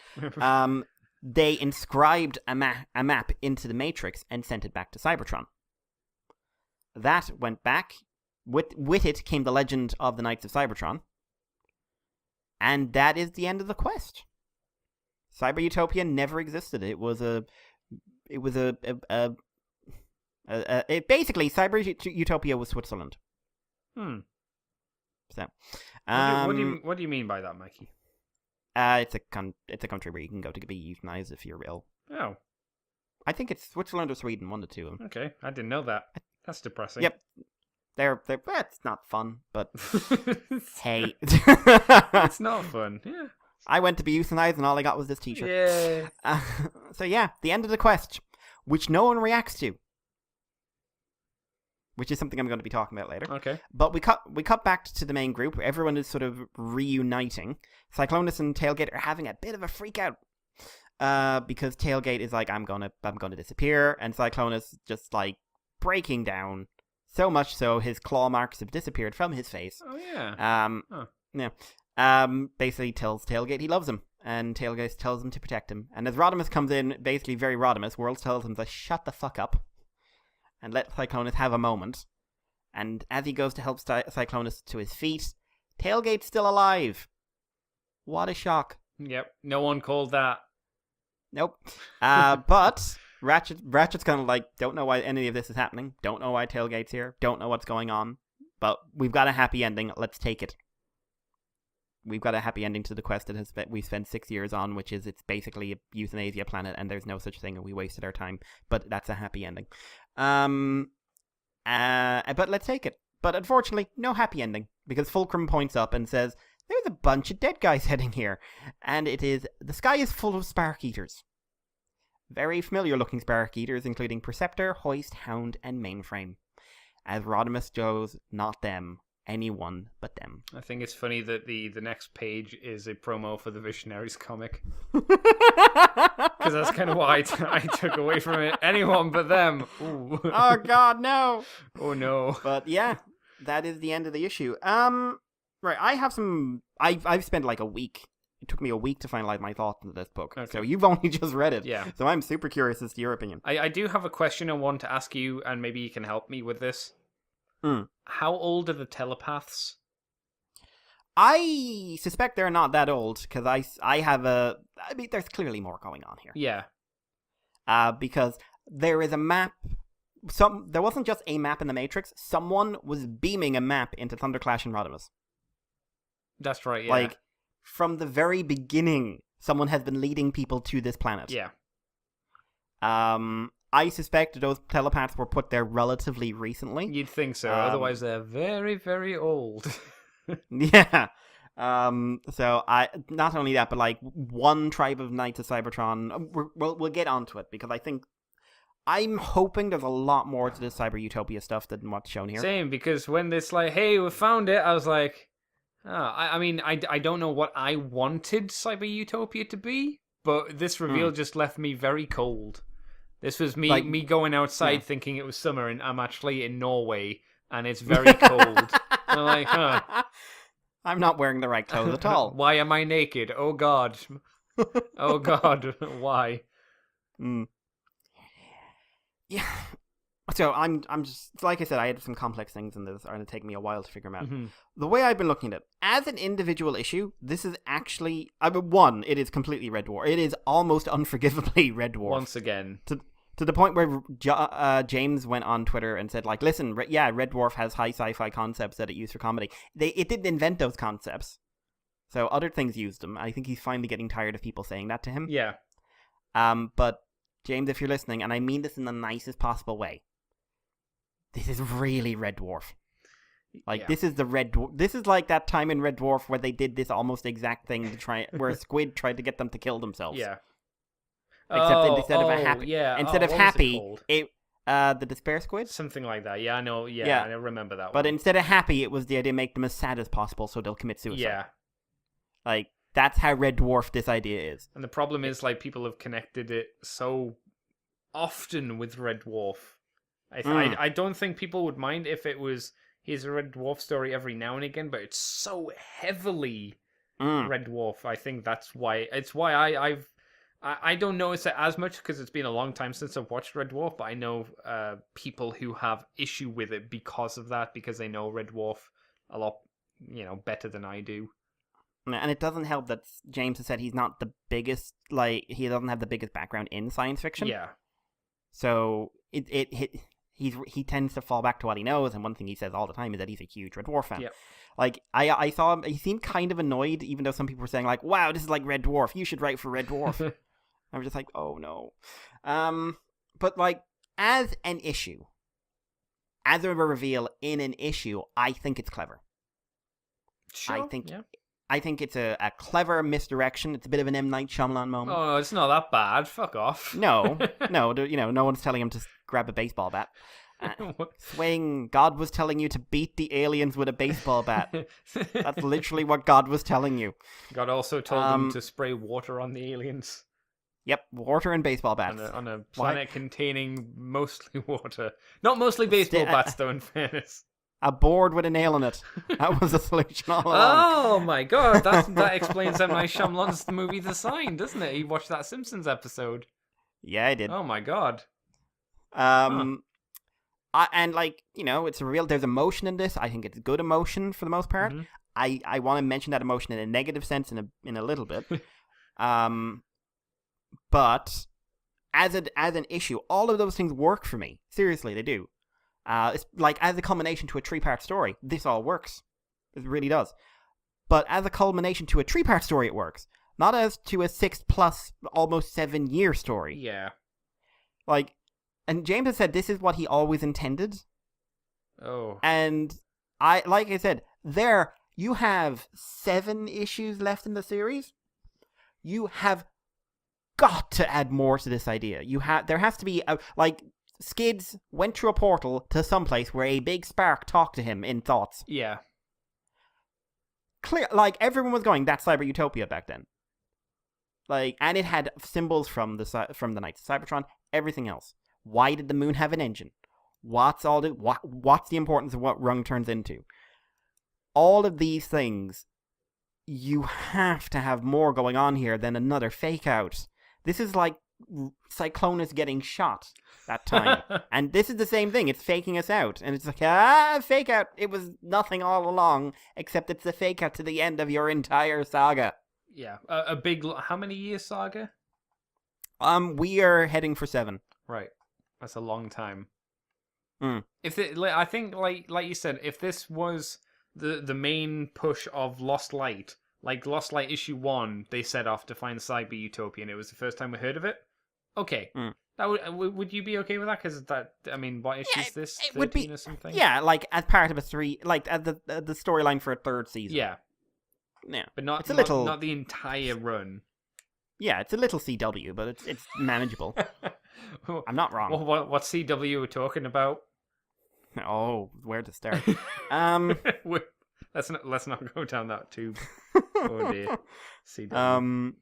they inscribed a map into the Matrix and sent it back to Cybertron. That went back. With it came the legend of the Knights of Cybertron. And that is the end of the quest. Cyber Utopia never existed. Basically, Cyber Utopia was Switzerland. So, what do you mean by that, Mikey? It's a country where you can go to be euthanized if you're ill. Oh, I think it's Switzerland or Sweden, one of the two. Okay, I didn't know that. That's depressing. Yep, they're it's not fun, but hey, it's not fun. Yeah, I went to be euthanized and all I got was this T-shirt. Yeah. So yeah, the end of the quest, which no one reacts to, which is something I'm going to be talking about later. Okay. But we cut back to the main group. Everyone is sort of reuniting. Cyclonus and Tailgate are having a bit of a freak out. Because Tailgate is like, I'm gonna disappear, and Cyclonus just like breaking down, so much so his claw marks have disappeared from his face. Oh yeah. Yeah. Basically tells Tailgate he loves him, and Tailgate tells him to protect him. And as Rodimus comes in, basically very Rodimus, Worlds tells him to shut the fuck up and let Cyclonus have a moment. And as he goes to help Cyclonus to his feet, Tailgate's still alive. What a shock. Yep. No one called that. Nope. But Ratchet's kind of like, don't know why any of this is happening. Don't know why Tailgate's here. Don't know what's going on. But we've got a happy ending. Let's take it. We've got a happy ending to the quest that we spent 6 years on, which is it's basically a euthanasia planet and there's no such thing and we wasted our time. But that's a happy ending. But let's take it. But unfortunately, no happy ending. Because Fulcrum points up and says, there's a bunch of dead guys heading here. And the sky is full of Spark Eaters. Very familiar looking Spark Eaters, including Perceptor, Hoist, Hound, and Mainframe. As Rodimus goes, not them. Anyone but them. I think it's funny that the next page is a promo for the Visionaries comic. Because that's kind of what I took away from it. Anyone but them. Ooh. Oh god, no! Oh no. But yeah, that is the end of the issue. Right, I have some... I've spent like a week. It took me a week to finalize my thoughts on this book. Okay. So you've only just read it. Yeah. So I'm super curious as to your opinion. I do have a question I want to ask you, and maybe you can help me with this. How old are the telepaths? I suspect they're not that old, because I mean, there's clearly more going on here. Yeah. Because there is a map... There wasn't just a map in the Matrix. Someone was beaming a map into Thunderclash and Rodimus. That's right, yeah. Like, from the very beginning, someone has been leading people to this planet. Yeah. I suspect those telepaths were put there relatively recently. You'd think so, otherwise they're very, very old. Yeah. So not only that, but like one tribe of Knights of Cybertron. We'll get onto it because I'm hoping there's a lot more to this Cyber Utopia stuff than what's shown here. Same, because when it's like, hey, we found it, I was like, I mean, I don't know what I wanted Cyber Utopia to be, but this reveal just left me very cold. This was me going outside thinking it was summer, and I'm actually in Norway, and it's very cold. I'm like, I'm not wearing the right clothes at all. Why am I naked? Oh God. Oh God. Why? Yeah. So I'm just, like I said, I had some complex things in this, are going to take me a while to figure them out. Mm-hmm. The way I've been looking at it, as an individual issue, this is actually, one, it is completely Red Dwarf. It is almost unforgivably Red Dwarf. Once again. To the point where James went on Twitter and said, like, listen, Red Dwarf has high sci-fi concepts that it used for comedy. It didn't invent those concepts. So other things used them. I think he's finally getting tired of people saying that to him. Yeah. But, James, if you're listening, and I mean this in the nicest possible way, this is really Red Dwarf. Like, Yeah. this is the Red Dwarf. This is like that time in Red Dwarf where they did this almost exact thing to try, where a squid tried to get them to kill themselves. Yeah. Except instead of a happy, yeah. instead of what was it happy, called? the despair squid. Something like that. Yeah, I know. Yeah, Yeah. I remember that But one. instead of happy, it was the idea to make them as sad as possible so they'll commit suicide. Yeah. Like, that's how Red Dwarf this idea is. And the problem is, like, people have connected it so often with Red Dwarf. I don't think people would mind if it was his Red Dwarf story every now and again, but it's so heavily Red Dwarf. I think that's why. It's why I don't notice it as much because it's been a long time since I've watched Red Dwarf, but I know people who have issue with it because of that, because they know Red Dwarf a lot, better than I do. And it doesn't help that James has said he's not the biggest, like, he doesn't have the biggest background in science fiction. Yeah. So he tends to fall back to what he knows, and one thing he says all the time is that he's a huge Red Dwarf fan. Yep. Like, I saw him, he seemed kind of annoyed, even though some people were saying, like, wow, this is like Red Dwarf, you should write for Red Dwarf. I was just like, oh no. But, like, as an issue, as a reveal in an issue, I think it's clever. Sure. I think it's a clever misdirection. It's a bit of an M. Night Shyamalan moment. Oh, it's not that bad. Fuck off. No, no one's telling him to grab a baseball bat. Swing, God was telling you to beat the aliens with a baseball bat. That's literally what God was telling you. God also told them to spray water on the aliens. Yep, water and baseball bats. On a planet containing mostly water. Not mostly baseball bats, though, in fairness. A board with a nail in it. That was the solution all along. Oh my god, that explains M. Night Shyamalan's movie The Sign, doesn't it? He watched that Simpsons episode. Yeah, I did. Oh my god. And like, it's a real, there's emotion in this. I think it's good emotion for the most part. Mm-hmm. I want to mention that emotion in a negative sense in a little bit. But as an issue, all of those things work for me. Seriously, they do. It's like, as a culmination to a 3-part story, this all works. It really does. But as a culmination to a 3-part story, it works. Not as to a 6+ almost 7-year story. Yeah. Like, and James has said this is what he always intended. Oh. And like I said, you have 7 issues left in the series. You have got to add more to this idea. There has to be Skids went through a portal to someplace where a big spark talked to him in thoughts. Yeah. Clear, like, everyone was going, that's Cyber Utopia back then. Like, and it had symbols from the Knights of Cybertron, everything else. Why did the moon have an engine? What's the importance of what Rung turns into? All of these things, you have to have more going on here than another fake out. This is like Cyclonus getting shot that time. And this is the same thing. It's faking us out. And it's like, fake out. It was nothing all along, except it's a fake out to the end of your entire saga. Yeah. A big, how many years saga? We are heading for 7. Right. That's a long time. Mm. I think, like you said, if this was the main push of Lost Light, like Lost Light issue 1, they set off to find Cyber Utopia, and it was the first time we heard of it. Okay. Mm. That would you be okay with that? Because what issue is this? 13 would be, or something? Yeah, like as part of a 3, like as the storyline for a 3rd season. Yeah. Yeah. But not the entire run. Yeah, it's a little CW, but it's manageable. I'm not wrong. What CW we're talking about? Oh, where to start? Let's not go down that tube. Oh dear. CW.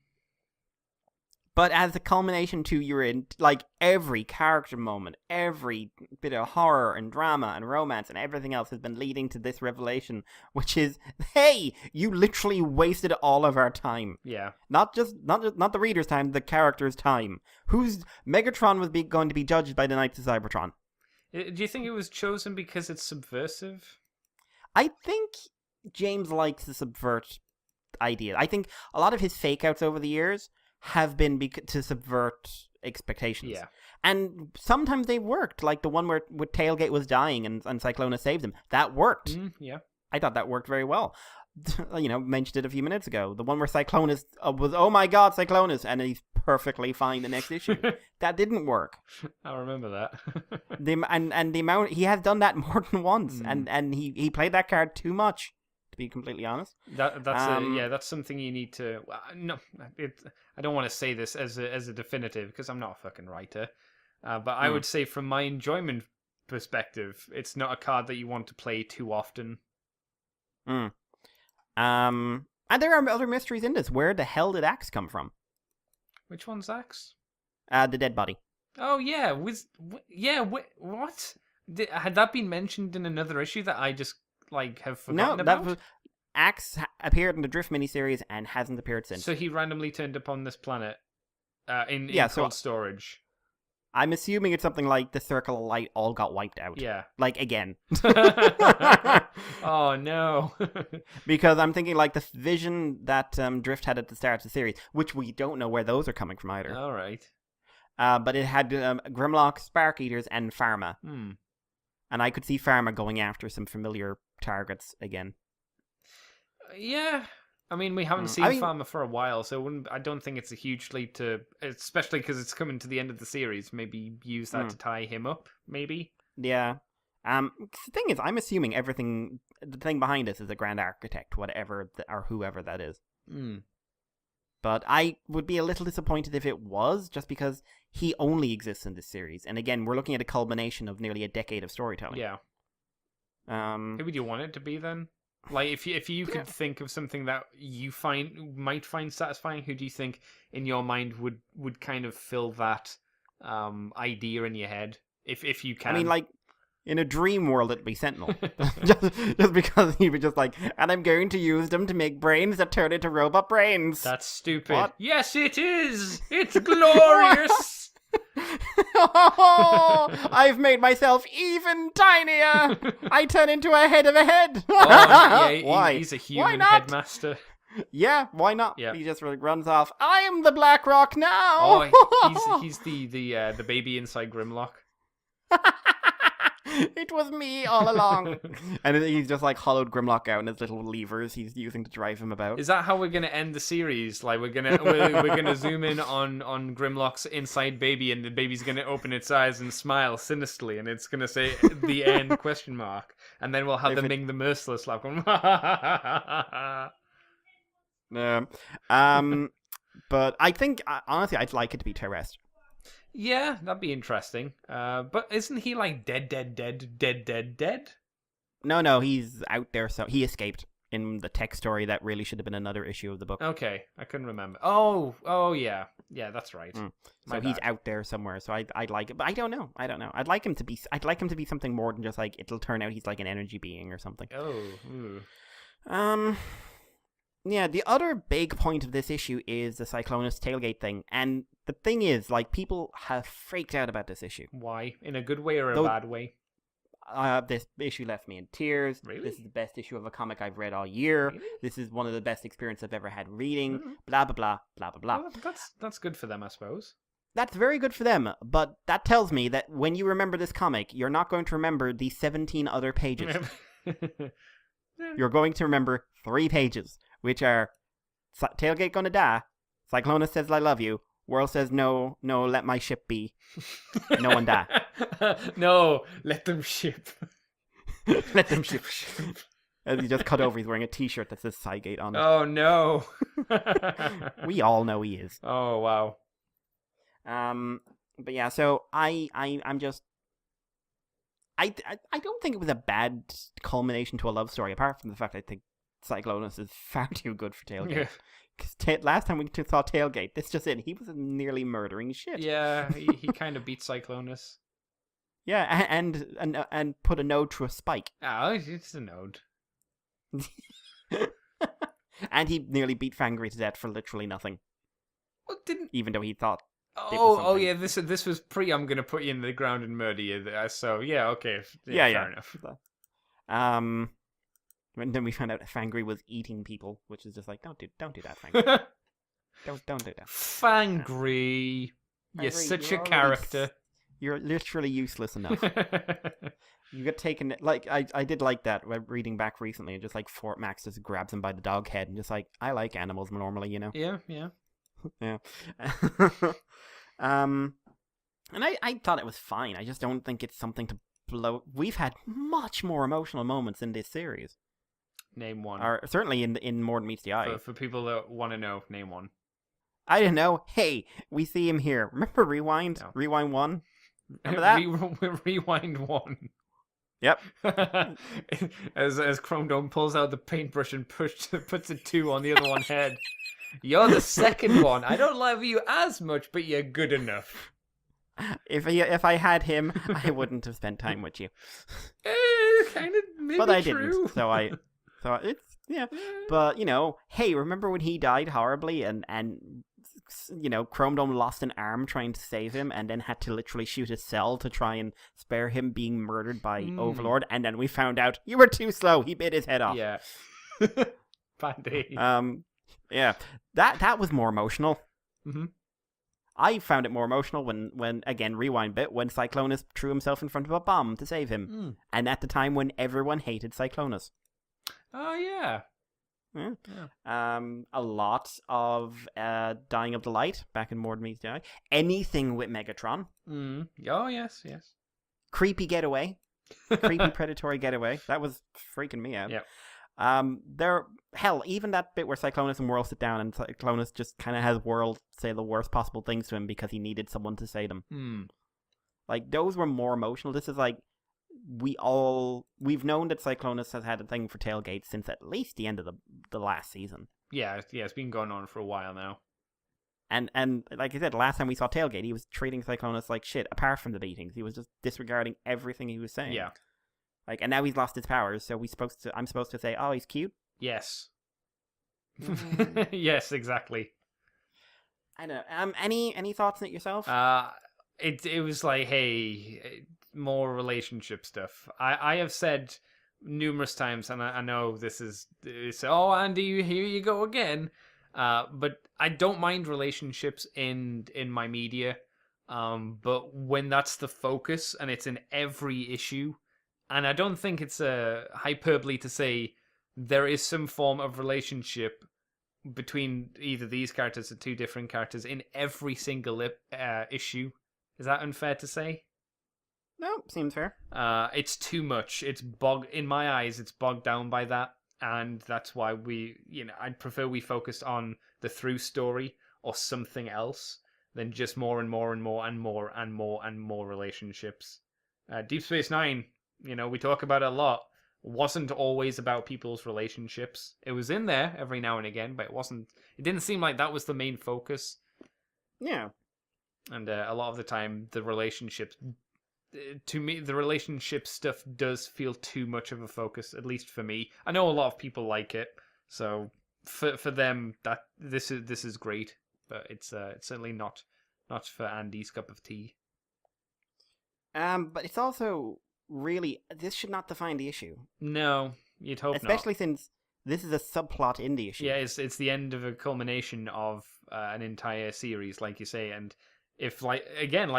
But as a culmination to you're in, like, every character moment, every bit of horror and drama and romance and everything else has been leading to this revelation, which is, hey, you literally wasted all of our time. Yeah. Not the reader's time, the character's time. Megatron was going to be judged by the Knights of Cybertron. Do you think it was chosen because it's subversive? I think James likes to subvert ideas. I think a lot of his fake outs over the years have been to subvert expectations. Yeah. And sometimes they've worked, like the one where Tailgate was dying and Cyclonus saved him. That worked. Yeah. I thought that worked very well. Mentioned it a few minutes ago. The one where Cyclonus was, oh my god, Cyclonus, and he's perfectly fine the next issue. That didn't work. I remember that. The amount he has done that more than once, and he played that card too much, to be completely honest. That's something you need to. Well, no, I don't want to say this as a definitive because I'm not a fucking writer, but I would say from my enjoyment perspective, it's not a card that you want to play too often. And there are other mysteries in this. Where the hell did Axe come from? Which one's Axe? The dead body. Oh yeah, what? Had that been mentioned in another issue that I just have forgotten about? Axe appeared in the Drift miniseries and hasn't appeared since. So he randomly turned up on this planet in cold storage. I'm assuming it's something like the Circle of Light all got wiped out. Yeah. Again. Oh, no. Because I'm thinking the vision that Drift had at the start of the series, which we don't know where those are coming from either. All right. But it had Grimlock, Spark Eaters, and Pharma. And I could see Pharma going after some familiar targets again. Yeah. I mean, we haven't seen Pharma for a while, so I don't think it's a huge leap to, especially because it's coming to the end of the series, maybe use that to tie him up, maybe? Yeah. The thing is, I'm assuming the thing behind this is a Grand Architect, whatever, or whoever that is. But I would be a little disappointed if it was, just because he only exists in this series. And again, we're looking at a culmination of nearly a decade of storytelling. Yeah. Who would you want it to be then? If you could think of something that you might find satisfying, who do you think in your mind would kind of fill that idea in your head? If you can. I mean, in a dream world, it'd be Sentinel. just because he would just and I'm going to use them to make brains that turn into robot brains. That's stupid. What? Yes, it is. It's glorious. Oh, I've made myself even tinier. I turn into a head of a head. Why? He's a human headmaster. Yeah, why not? Yeah. He just runs off. I am the Black Rock now. Oh, he's the baby inside Grimlock. It was me all along. And he's just hollowed Grimlock out and his little levers he's using to drive him about. Is that how we're gonna end the series? We're gonna zoom in on Grimlock's inside baby, and the baby's gonna open its eyes and smile sinisterly, and it's gonna say the end ? And then we'll have the Ming the Merciless going. But I think honestly I'd like it to be Terrest. Yeah, that'd be interesting. But isn't he dead? No, he's out there. So he escaped in the tech story that really should have been another issue of the book. Okay, I couldn't remember. Oh yeah, that's right. So he's out there somewhere. So I'd like it, but I don't know. I'd like him to be something more than just it'll turn out he's an energy being or something. Oh. Yeah, the other big point of this issue is the Cyclonus tailgate thing, and the thing is, people have freaked out about this issue. Why? In a good way or a bad way? This issue left me in tears. Really? This is the best issue of a comic I've read all year. Really? This is one of the best experiences I've ever had reading. Blah, blah, blah, blah, blah, blah. Well, that's good for them, I suppose. That's very good for them, but that tells me that when you remember this comic, you're not going to remember the 17 other pages. You're going to remember 3 pages, which are Tailgate gonna die, Cyclonus says I love you, World says no, let my ship be, no one die. No, let them ship. Let them ship. As he just cut over, he's wearing a t-shirt that says Cygate on it. Oh no. We all know he is. Oh wow. But yeah, so I'm just I don't think it was a bad culmination to a love story, apart from the fact I think Cyclonus is far too good for Tailgate. Because last time we saw Tailgate, this just it. He was nearly murdering shit. Yeah, he kind of beat Cyclonus. Yeah, and put a node through a spike. Oh, it's a node. And he nearly beat Fangry to death for literally nothing. Well, didn't even though he thought. Oh yeah, this was pre. I'm gonna put you in the ground and murder you. So yeah, okay, fair enough. And then we found out Fangry was eating people, which is just don't do that, Fangry. don't do that. Fangry, you're such a character. You're literally useless enough. You get taken I did like that reading back recently, and just Fort Max just grabs him by the dog head and just I like animals normally, Yeah. Yeah. And I thought it was fine. I just don't think it's something to blow. We've had much more emotional moments in this series, Name one. or certainly in More Than Meets the Eye. For people that want to know, name one. I don't know. Hey, we see him here. Remember Rewind? No. Rewind 1? Remember that? Rewind 1. Yep. as Chrome Dome pulls out the paintbrush and puts a 2 on the other one's head. You're the second one. I don't love you as much, but you're good enough. If I had him, I wouldn't have spent time with you. Kind of maybe but I true. didn't. So it's yeah. But hey, remember when he died horribly and Chrome Dome lost an arm trying to save him and then had to literally shoot a cell to try and spare him being murdered by Overlord, and then we found out you were too slow. He bit his head off. Yeah. Bad day. Yeah. That was more emotional. Mm-hmm. I found it more emotional when again, rewind bit, when Cyclonus threw himself in front of a bomb to save him. And at the time when everyone hated Cyclonus. Oh, yeah. Yeah. A lot of Dying of the Light back in More Than Meets the Eye. Anything with Megatron. Oh, yes. Creepy getaway. Creepy predatory getaway. That was freaking me out. Yep. Even that bit where Cyclonus and Whirl sit down and Cyclonus just kind of has Whirl say the worst possible things to him because he needed someone to say them. Like, those were more emotional. This is like, we've known that Cyclonus has had a thing for tailgates since at least the end of the last season. Yeah, it's been going on for a while now. And like I said, last time we saw Tailgate, he was treating Cyclonus like shit, apart from the beatings. He was just disregarding everything he was saying. Yeah. Like, and now he's lost his powers, so I'm supposed to say, oh, he's cute? Yes. Yes, exactly. I don't know. Any thoughts on it yourself? It was like, hey, more relationship stuff. I have said numerous times, and I know it's oh, Andy, here you go again. But I don't mind relationships in my media. But when that's the focus and it's in every issue, and I don't think it's a hyperbole to say there is some form of relationship between either these characters or two different characters in every single issue. Is that unfair to say? No, seems fair. It's too much. In my eyes, it's bogged down by that. And that's why I'd prefer we focused on the through story or something else than just more and more and more and more and more and more relationships. Deep Space Nine, we talk about it a lot, wasn't always about people's relationships. It was in there every now and again, but it didn't seem like that was the main focus. Yeah. And a lot of the time, the relationships, to me, the relationship stuff does feel too much of a focus, at least for me. I know a lot of people like it, so for them, that this is great, but it's certainly not for Andy's cup of tea. But it's also really, this should not define the issue. No, you'd hope Especially since this is a subplot in the issue. Yeah, it's the end of a culmination of an entire series, like you say, and if, like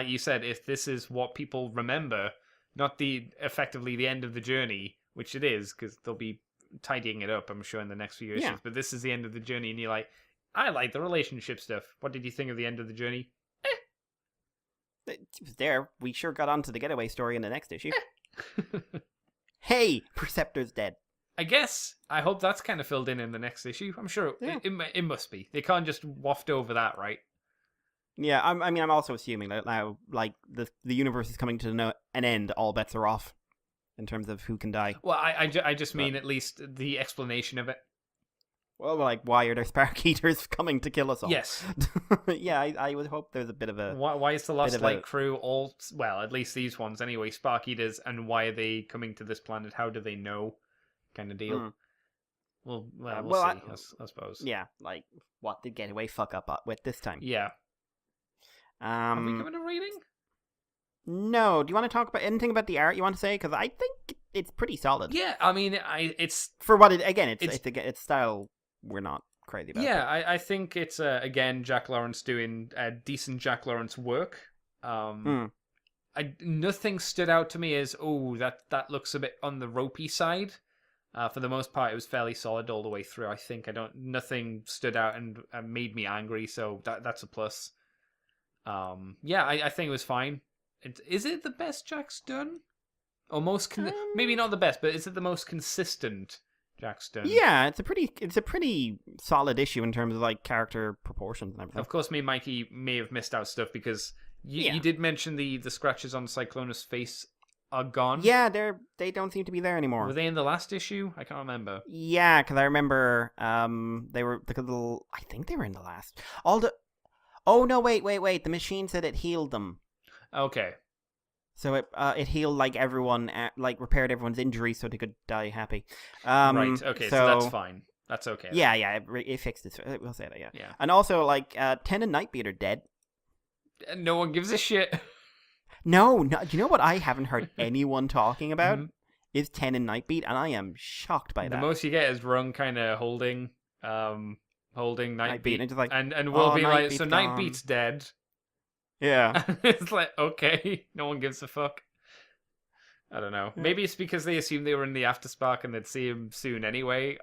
you said, if this is what people remember, not effectively the end of the journey, which it is, because they'll be tidying it up, I'm sure, in the next few issues, but this is the end of the journey, and you're like, I like the relationship stuff. What did you think of the end of the journey? It was there. We sure got onto the getaway story in the next issue. Hey, Perceptor's dead. I guess. I hope that's kind of filled in the next issue. I'm sure it must be. They can't just waft over that, right? Yeah, I'm also assuming that now, like, the universe is coming to an end, all bets are off in terms of who can die. Well, I just mean at least the explanation of it. Well, like, why are there Spark Eaters coming to kill us all? Yes. Yeah, I would hope there's a bit of a... Why is the Lost Light crew all... Well, at least these ones anyway, Spark Eaters, and why are they coming to this planet? How do they know? Kind of deal. Well, we'll see, I suppose. Yeah, like, what did Getaway fuck up with this time? Yeah. Have we given a rating? No. Do you want to talk about anything about the art you want to say? Because I think it's pretty solid. Yeah, I mean, it's... For what it... Again, it's style we're not crazy about. Yeah, I think it's, again, Jack Lawrence doing decent Jack Lawrence work. Nothing stood out to me as, that looks a bit on the ropey side. For the most part, it was fairly solid all the way through. I think nothing stood out and made me angry, so that's a plus. Yeah, I think it was fine. Is it the best Jack's done? Or maybe not the best, but is it the most consistent Jack's done? Yeah, it's a pretty solid issue in terms of like character proportions and everything. Of course, me and Mikey may have missed out stuff because you did mention the scratches on Cyclona's face are gone. Yeah, they don't seem to be there anymore. Were they in the last issue? I can't remember. Yeah, because I remember they were I think they were in the last. Oh no, wait. The machine said it healed them. Okay. So it healed like everyone, like repaired everyone's injuries so they could die happy. Right. Okay. So that's fine. That's okay. Yeah. It fixed it. We'll say that. Yeah. Yeah. And also, like, 10 and Nightbeat are dead. No one gives a shit. No. Do you know what I haven't heard anyone talking about? Is 10 and Nightbeat, and I am shocked by that. The most you get is Rung kind of holding Nightbeat, and just like, and we'll be like, so gone. Nightbeat's dead. Yeah. It's like, okay, no one gives a fuck. I don't know. Maybe it's because they assumed they were in the Afterspark and they'd see him soon anyway.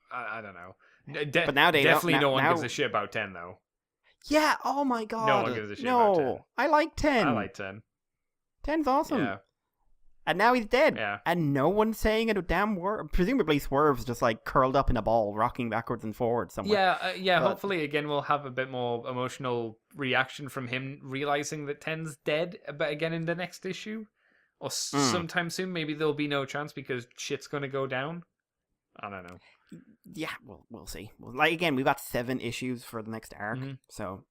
I don't know. But now they definitely don't, no one now... gives a shit about 10 though. Yeah. Oh my god. No one gives a shit about 10. I like 10. I like 10. 10's awesome. Yeah. And now he's dead. Yeah. And no one's saying a damn word. Presumably Swerve's just like curled up in a ball, rocking backwards and forwards somewhere. Yeah. But... hopefully, again, we'll have a bit more emotional reaction from him realizing that 10's dead, but again in the next issue. Or sometime soon, maybe there'll be no chance because shit's going to go down. I don't know. Yeah, we'll see. Like, again, we've got 7 issues for the next arc, so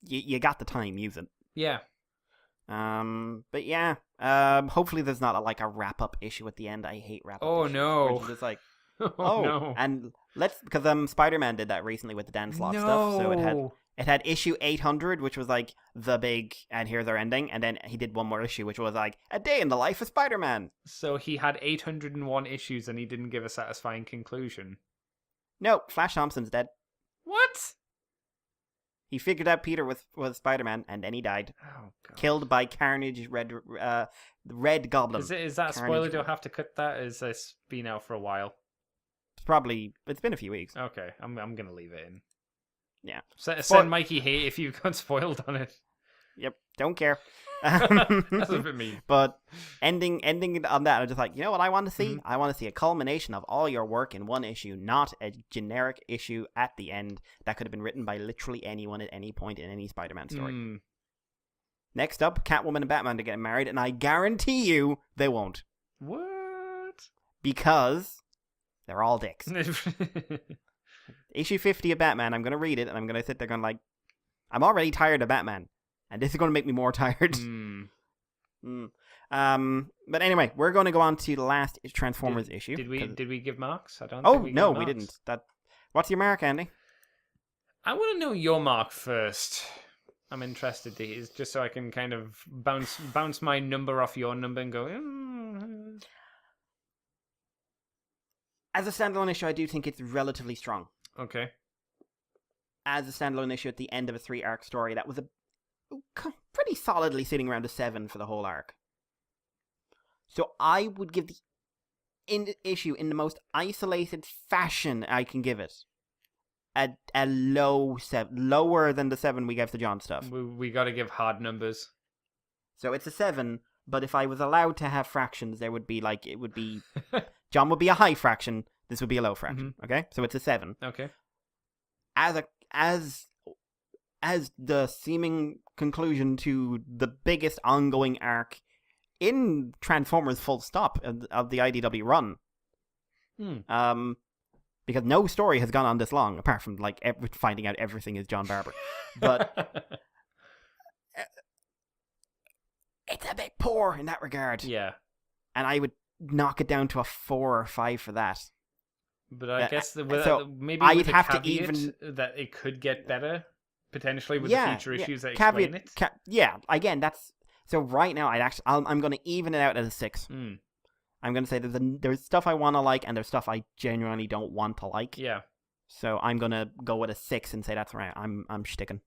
you got the time, use it. Yeah. But yeah, hopefully there's not a wrap up issue at the end. I hate wrap up. Oh issues, no! It's like, no. And because Spider-Man did that recently with the Dan Slott stuff, so it had issue 800, which was like the big, and here's our ending, and then he did one more issue, which was like a day in the life of Spider-Man. So he had 801 issues, and he didn't give a satisfying conclusion. No, Flash Thompson's dead. What? He figured out Peter was Spider-Man, and then he died. Oh, God. Killed by Carnage, Red Goblin. Is that a spoiler? Do I have to cut that? Is this been out for a while? It's been a few weeks. Okay, I'm gonna leave it in. Yeah. Send Mikey hate if you got spoiled on it. Yep, don't care. That's a bit mean. But ending on that, I'm just like, you know what I want to see? I want to see a culmination of all your work in one issue, not a generic issue at the end that could have been written by literally anyone at any point in any Spider-Man story. Next up, Catwoman and Batman to get married, and I guarantee you they won't. What? Because they're all dicks. Issue 50 of Batman, I'm going to read it, and I'm going to sit there going like, I'm already tired of Batman. And this is going to make me more tired. But anyway, we're going to go on to the last Transformers issue. Did we give marks? I don't. Oh think we no, gave we marks. didn't. What's your mark, Andy? I want to know your mark first. I'm interested to hear, just so I can kind of bounce my number off your number and go. As a standalone issue, I do think it's relatively strong. Okay. As a standalone issue at the end of a 3-arc story, that was pretty solidly sitting around a 7 for the whole arc. So I would give the issue in the most isolated fashion I can give it a low 7, lower than the 7 we gave to John stuff. We got to give hard numbers. So it's a 7, but if I was allowed to have fractions, there would be it would be John would be a high fraction, this would be a low fraction. Okay, so it's a 7. Okay. As the seeming conclusion to the biggest ongoing arc in Transformers full stop of the IDW run. Because no story has gone on this long, apart from finding out everything is John Barber. But it's a bit poor in that regard. Yeah. And I would knock it down to a 4 or 5 for that. But I guess maybe I'd with the have caveat to even that it could get better potentially with the future issues that caveat, explain it. Yeah, again, that's so. Right now, I'm going to even it out as a 6. I'm going to say there's stuff I want to like, and there's stuff I genuinely don't want to like. Yeah. So I'm going to go with a 6 and say that's right. I'm sticking.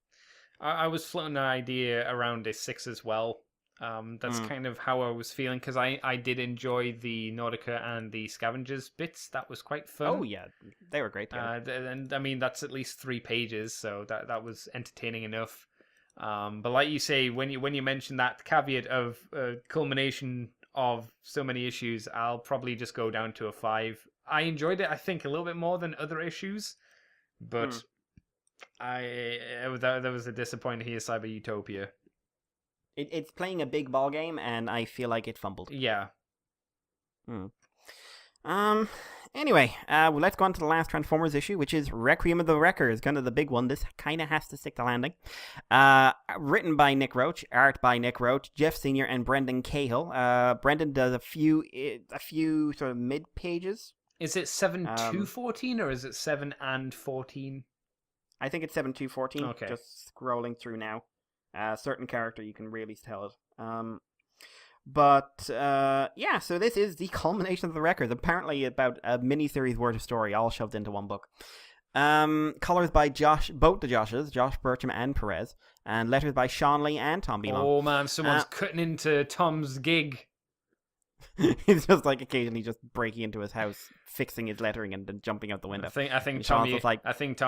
I was floating an idea around a 6 as well. That's kind of how I was feeling, because I did enjoy the Nautica and the Scavengers bits. That was quite fun. Oh yeah, they were great together. And I mean, that's at least 3 pages, so that was entertaining enough. But like you say, when you mention that caveat of culmination of so many issues, I'll probably just go down to a 5. I enjoyed it, I think, a little bit more than other issues, but that was a disappointing here, Cyber Utopia. It's playing a big ball game, and I feel like it fumbled. Yeah. Anyway, well, let's go on to the last Transformers issue, which is Requiem of the Wreckers, kind of the big one. This kind of has to stick the landing. Written by Nick Roche, art by Nick Roche, Jeff Senior, and Brendan Cahill. Brendan does a few sort of mid pages. Is it 7-2-14 or is it 7 and 14? I think it's 7-2-14. Okay. Just scrolling through now. Certain character, you can really tell it. But so this is the culmination of the Wreckers. Apparently about a mini-series worth of story, all shoved into one book. Colors by both the Joshes, Josh Burcham and Perez, and letters by Sean Lee and Tom Belong. Oh man, someone's cutting into Tom's gig. He's just like occasionally just breaking into his house, fixing his lettering, and then jumping out the window. I think Tom,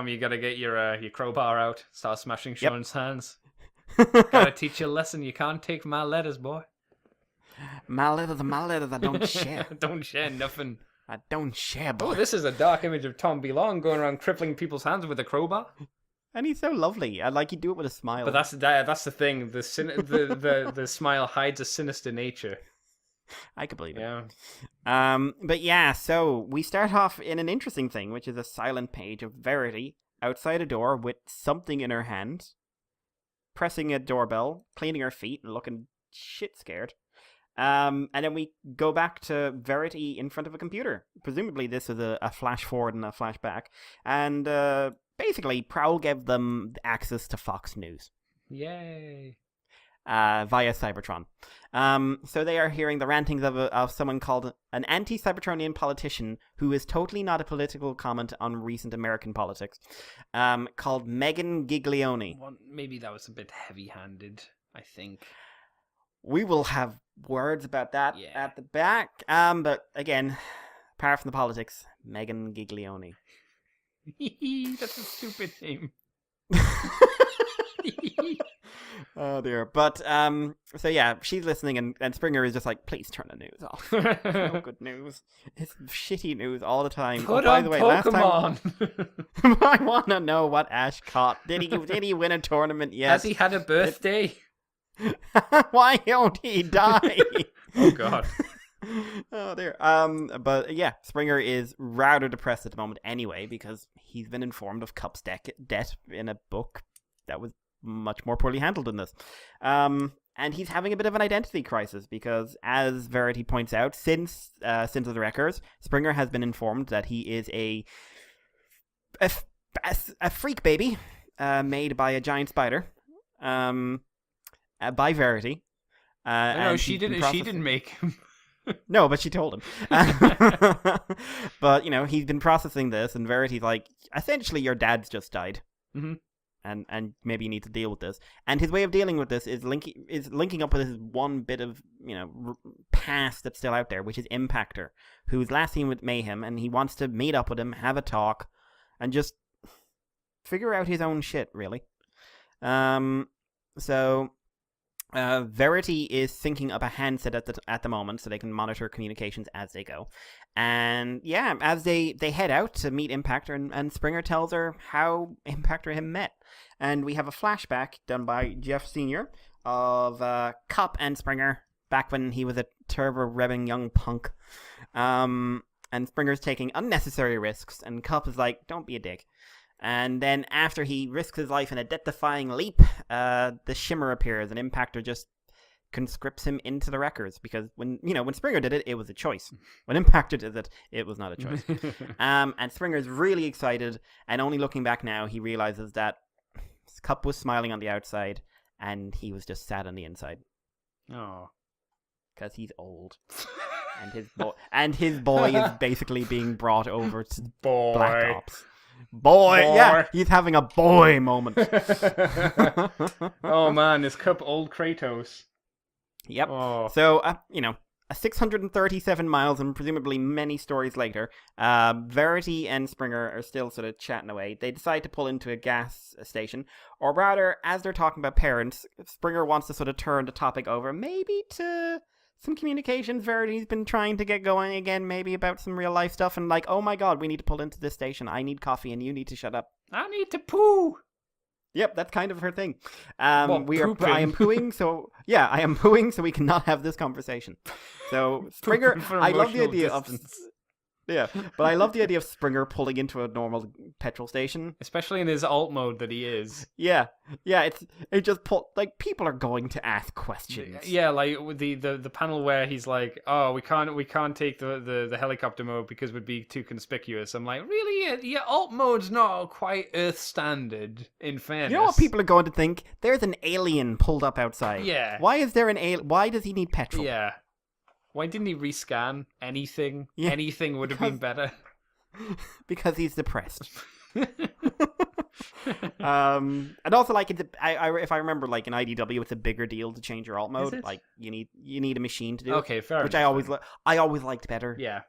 you gotta get your crowbar out, start smashing Sean's hands. Gotta teach you a lesson. You can't take my letters, boy. My letters, I don't share. Don't share nothing. I don't share, boy. Oh, this is a dark image of Tom Belong going around crippling people's hands with a crowbar. And he's so lovely. I like he'd do it with a smile. But that's the thing. The smile hides a sinister nature. I could believe it. Yeah. But yeah, so we start off in an interesting thing, which is a silent page of Verity outside a door with something in her hand, pressing a doorbell, cleaning her feet, and looking shit scared. And then we go back to Verity in front of a computer. Presumably this is a flash forward and a flashback. And basically, Prowl gave them access to Fox News. Yay. Via Cybertron. So they are hearing the rantings of someone called an anti-Cybertronian politician who is totally not a political comment on recent American politics, called Megan Giglione. Well, maybe that was a bit heavy-handed, I think. We will have words about that at the back. But again, apart from the politics, Megan Giglione. That's a stupid name. Oh dear. But so yeah, she's listening, and Springer is just like, please turn the news off. No good news. It's shitty news all the time. Put by on the way, Pokemon. Last time, I want to know what Ash caught. Did he win a tournament yet? Has he had a birthday? Why don't he die? Oh god. Oh dear. But yeah, Springer is rather depressed at the moment anyway, because he's been informed of Cup's death in a book that was much more poorly handled than this. And he's having a bit of an identity crisis because, as Verity points out, since the Wreckers, Springer has been informed that he is a freak baby made by a giant spider, by Verity. No, she didn't make him. No, but she told him. But, he's been processing this, and Verity's like, essentially, your dad's just died. Mm-hmm. And maybe you need to deal with this. And his way of dealing with this is linking up with his one bit of, past that's still out there, which is Impactor, who's last seen with Mayhem, and he wants to meet up with him, have a talk, and just figure out his own shit, really. So Verity is syncing up a handset at the moment so they can monitor communications as they go. And yeah, as they head out to meet Impactor, and Springer tells her how Impactor and him met. And we have a flashback done by Jeff Senior of Cup and Springer back when he was a turbo-revving young punk. And Springer's taking unnecessary risks, and Cup is like, don't be a dick. And then after he risks his life in a death-defying leap, the Shimmer appears, and Impactor just conscripts him into the Wreckers, because when Springer did it, it was a choice. When Impactor did it, it was not a choice. And Springer's really excited, and only looking back now, he realizes that Cup was smiling on the outside, and he was just sad on the inside. Oh. Because he's old. And his boy is basically being brought over to Black Ops. Boy, yeah, he's having a boy moment. Oh man, is Cup old Kratos? Yep. Oh. So, 637 miles and presumably many stories later, Verity and Springer are still sort of chatting away. They decide to pull into a gas station, or rather, as they're talking about parents, Springer wants to sort of turn the topic over, maybe to some communications Verity's been trying to get going again, maybe about some real life stuff, and like, oh my god, we need to pull into this station. I need coffee and you need to shut up. I need to poo. Yep, that's kind of her thing. What, I am pooing, so yeah, I am pooing, so we cannot have this conversation. So Springer, I love the idea distance. but I love the idea of Springer pulling into a normal petrol station, especially in his alt mode that he is. Yeah, it just people are going to ask questions. Yeah, like with the panel where he's like, "Oh, we can't take the helicopter mode because we'd be too conspicuous." I'm like, really? Your alt mode's not quite Earth standard. In fairness, you know what people are going to think? There's an alien pulled up outside. Yeah. Why is there an alien? Why does he need petrol? Yeah. Why didn't he rescan anything? Yeah, anything would have been better. Because he's depressed. And also, like, if I remember, like in IDW, it's a bigger deal to change your alt mode. Like, you need a machine to do it. Okay, fair enough. Which I always liked better. Yeah.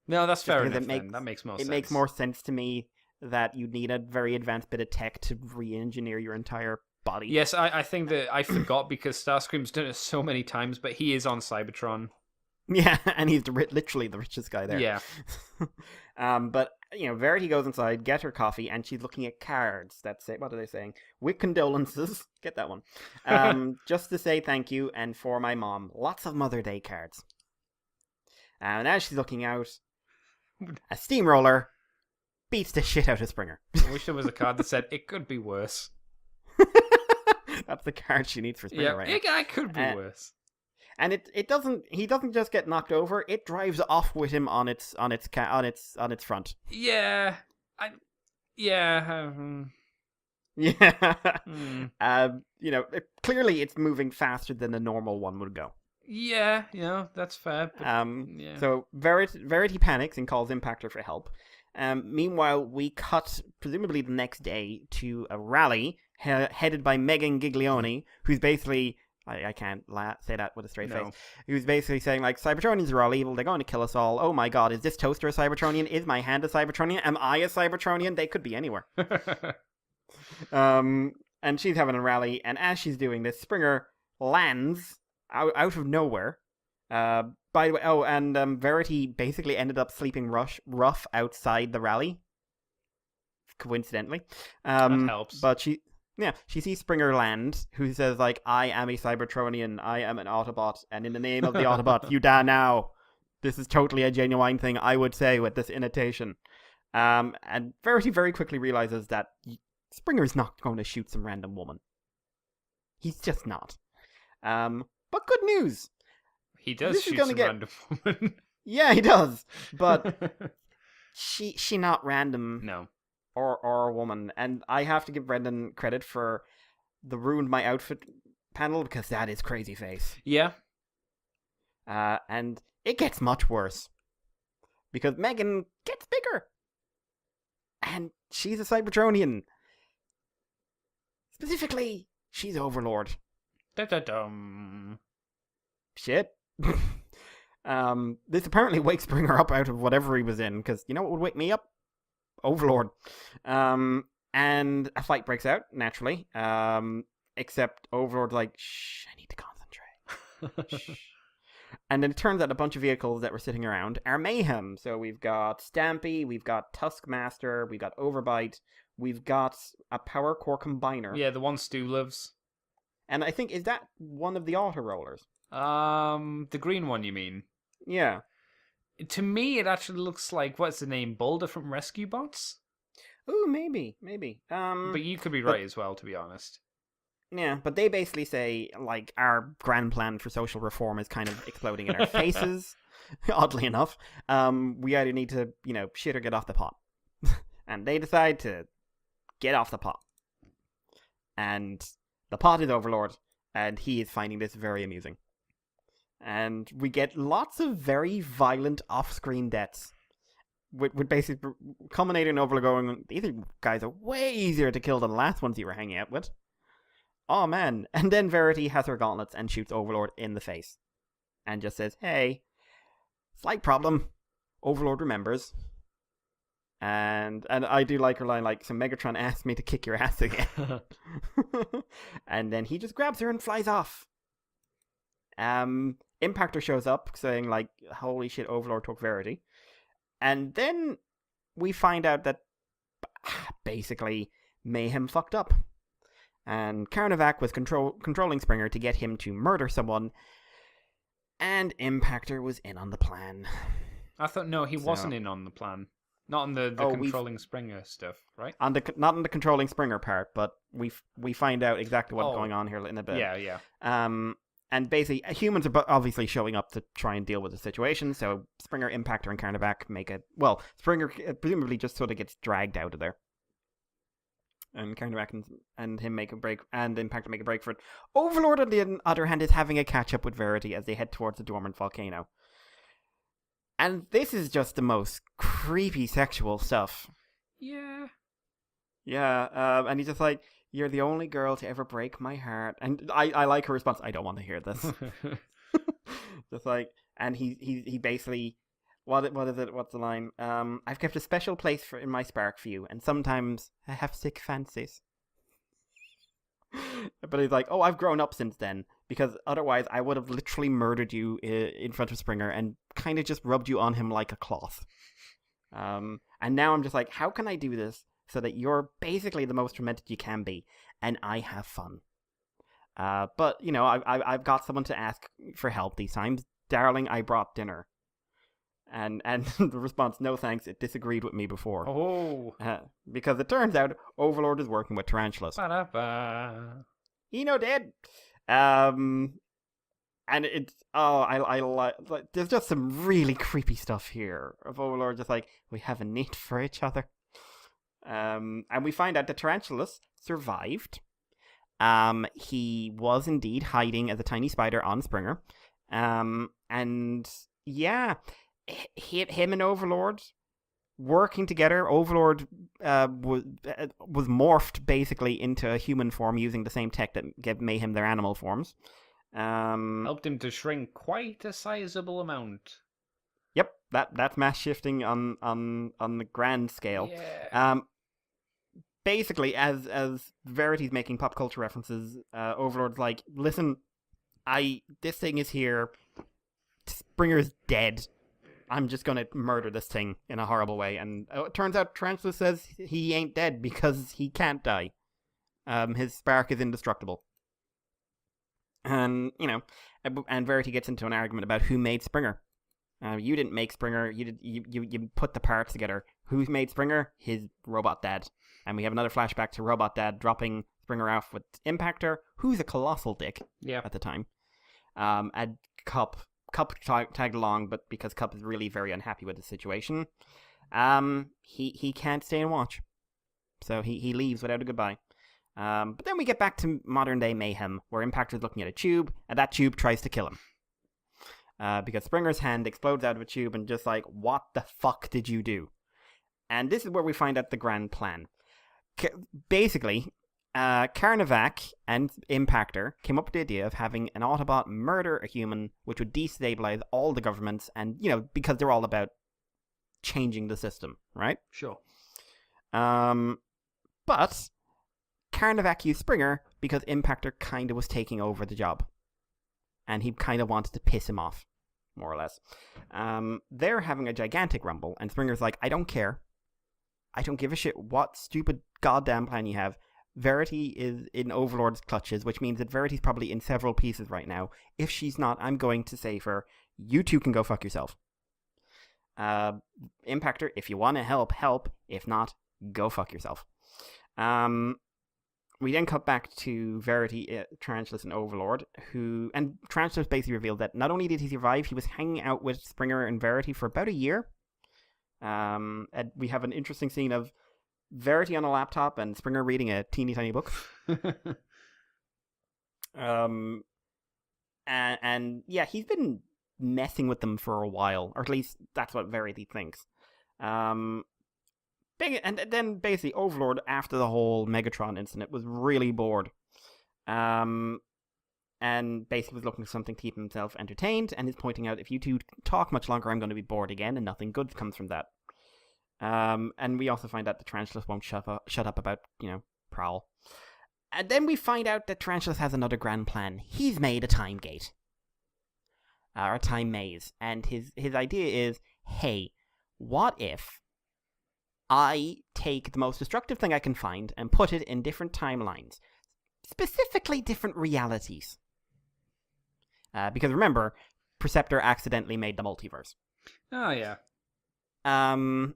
No, that's fair enough. That makes more sense. It makes more sense to me that you need a very advanced bit of tech to re-engineer your entire body. Yes, I think that I forgot because Starscream's done it so many times, but he is on Cybertron. Yeah, and he's literally the richest guy there. Yeah. But, Verity goes inside, get her coffee, and she's looking at cards. What are they saying? With condolences. Get that one. Just to say thank you, and for my mom. Lots of Mother Day cards. And as she's looking out, a steamroller beats the shit out of Springer. I wish there was a card that said, it could be worse. That's the card she needs for Springer right now. It could be worse. And he doesn't just get knocked over, it drives off with him on its front. Yeah. Yeah. Clearly it's moving faster than a normal one would go. Yeah, that's fair. But, So Verity panics and calls Impactor for help. Meanwhile, we cut, presumably the next day, to a rally headed by Megan Giglione, who's basically... I can't say that with a straight face. He was basically saying, like, Cybertronians are all evil. They're going to kill us all. Oh my god, is this toaster a Cybertronian? Is my hand a Cybertronian? Am I a Cybertronian? They could be anywhere. And she's having a rally, and as she's doing this, Springer lands out of nowhere. By the way, and Verity basically ended up sleeping rough outside the rally. Coincidentally. That helps. But she sees Springer land, who says, like, I am a Cybertronian, I am an Autobot, and in the name of the Autobot, you die now. This is totally a genuine thing, I would say, with this intonation. And Verity very quickly realizes that Springer's not going to shoot some random woman. He's just not. But good news. He does shoot some random woman. Yeah, he does. But she not random. No. Or a woman. And I have to give Brendan credit for the ruined my outfit panel, because that is crazy face. Yeah. And it gets much worse. Because Megan gets bigger. And she's a Cybertronian. Specifically, she's Overlord. Da-da-dum. Shit. This apparently wakes Springer up out of whatever he was in, because you know what would wake me up? Overlord. And a fight breaks out, naturally. Except Overlord's like, shh, I need to concentrate. And then it turns out a bunch of vehicles that were sitting around are mayhem. So we've got Stampy, we've got Tuskmaster, we've got Overbite, we've got a Power Core Combiner. Yeah, the one Stu loves. And I think, is that one of the auto rollers? The green one, you mean? Yeah. To me, it actually looks like, what's the name, Boulder from Rescue Bots? Ooh, maybe. But you could be right as well, to be honest. Yeah, but they basically say, like, our grand plan for social reform is kind of exploding in our faces, oddly enough. We either need to, shit or get off the pot. And they decide to get off the pot. And the pot is Overlord, and he is finding this very amusing. And we get lots of very violent off-screen deaths. With basically culminating in Overlord going, these guys are way easier to kill than the last ones you were hanging out with. oh man. And then Verity has her gauntlets and shoots Overlord in the face. And just says, hey, slight problem. Overlord remembers. And I do like her line, like, so Megatron asked me to kick your ass again. And then he just grabs her and flies off. Impactor shows up saying, like, holy shit, Overlord took Verity. And then we find out that basically Mayhem fucked up. And Carnivac was controlling Springer to get him to murder someone. And Impactor was in on the plan. I thought, no, he wasn't in on the plan. Not on the controlling Springer stuff, right? Not on the controlling Springer part, but we find out exactly what's going on here in a bit. Yeah. And basically, humans are obviously showing up to try and deal with the situation, so Springer, Impactor, and Carnivac make it... Well, Springer presumably just sort of gets dragged out of there. And Carnivac and him make a break, and Impactor make a break for it. Overlord, on the other hand, is having a catch-up with Verity as they head towards the dormant volcano. And this is just the most creepy sexual stuff. Yeah. Yeah, and he's just like, you're the only girl to ever break my heart. And I like her response, I don't want to hear this. Just like, and he basically, what is it, what's the line? I've kept a special place in my spark for you, and sometimes I have sick fancies. But he's like, oh, I've grown up since then, because otherwise I would have literally murdered you in front of Springer and kind of just rubbed you on him like a cloth. And now I'm just like, how can I do this so that you're basically the most tormented you can be, and I have fun? But, you know, I've got someone to ask for help these times. Darling, I brought dinner. And the response, no thanks, it disagreed with me before. Oh. Because it turns out Overlord is working with tarantulas. Ba-da-ba. Dead. And it's, I like, there's just some really creepy stuff here of Overlord just like, we have a need for each other. And we find out the tarantulas survived. He was indeed hiding as a tiny spider on Springer. And yeah, him and Overlord working together. Overlord was morphed basically into a human form using the same tech that gave Mayhem their animal forms. Helped him to shrink quite a sizable amount. Yep, that's mass shifting on the grand scale. Yeah. Basically, as Verity's making pop culture references, Overlord's like, listen, this thing is here. Springer's dead. I'm just gonna murder this thing in a horrible way. And it turns out Tarantula says he ain't dead because he can't die. His spark is indestructible. And, you know, and Verity gets into an argument about who made Springer. You didn't make Springer. You put the parts together. Who's made Springer? His robot dad. And we have another flashback to Robot Dad dropping Springer off with Impactor, who's a colossal dick at the time. And Cup tagged along, but because Cup is really very unhappy with the situation, he can't stay and watch. So he leaves without a goodbye. But then we get back to modern day Mayhem, where Impactor is looking at a tube, and that tube tries to kill him. Because Springer's hand explodes out of a tube and just like, what the fuck did you do? And this is where we find out the grand plan. Basically, Carnivac and Impactor came up with the idea of having an Autobot murder a human, which would destabilize all the governments, and, you know, because they're all about changing the system, right? Sure. But Carnivac used Springer because Impactor kind of was taking over the job. And he kind of wanted to piss him off, more or less. They're having a gigantic rumble, and Springer's like, I don't care. I don't give a shit what stupid goddamn plan you have. Verity is in Overlord's clutches, which means that Verity's probably in several pieces right now. If she's not, I'm going to save her. You two can go fuck yourself. Impactor, if you want to help. If not, go fuck yourself. We then cut back to Verity, Tarantulas, and Overlord, and Tarantulas basically revealed that not only did he survive, he was hanging out with Springer and Verity for about a year. And we have an interesting scene of Verity on a laptop and Springer reading a teeny tiny book. And yeah, he's been messing with them for a while, or at least that's what Verity thinks. And then basically Overlord, after the whole Megatron incident, was really bored. And basically was looking for something to keep himself entertained, and is pointing out, if you two talk much longer, I'm going to be bored again, and nothing good comes from that. And we also find out the Tarantulas won't shut up about, Prowl. And then we find out that Tarantulas has another grand plan. He's made a time gate. Or a time maze. And his idea is, hey, what if I take the most destructive thing I can find and put it in different timelines? Specifically different realities. Because remember, Perceptor accidentally made the multiverse. Oh, yeah. And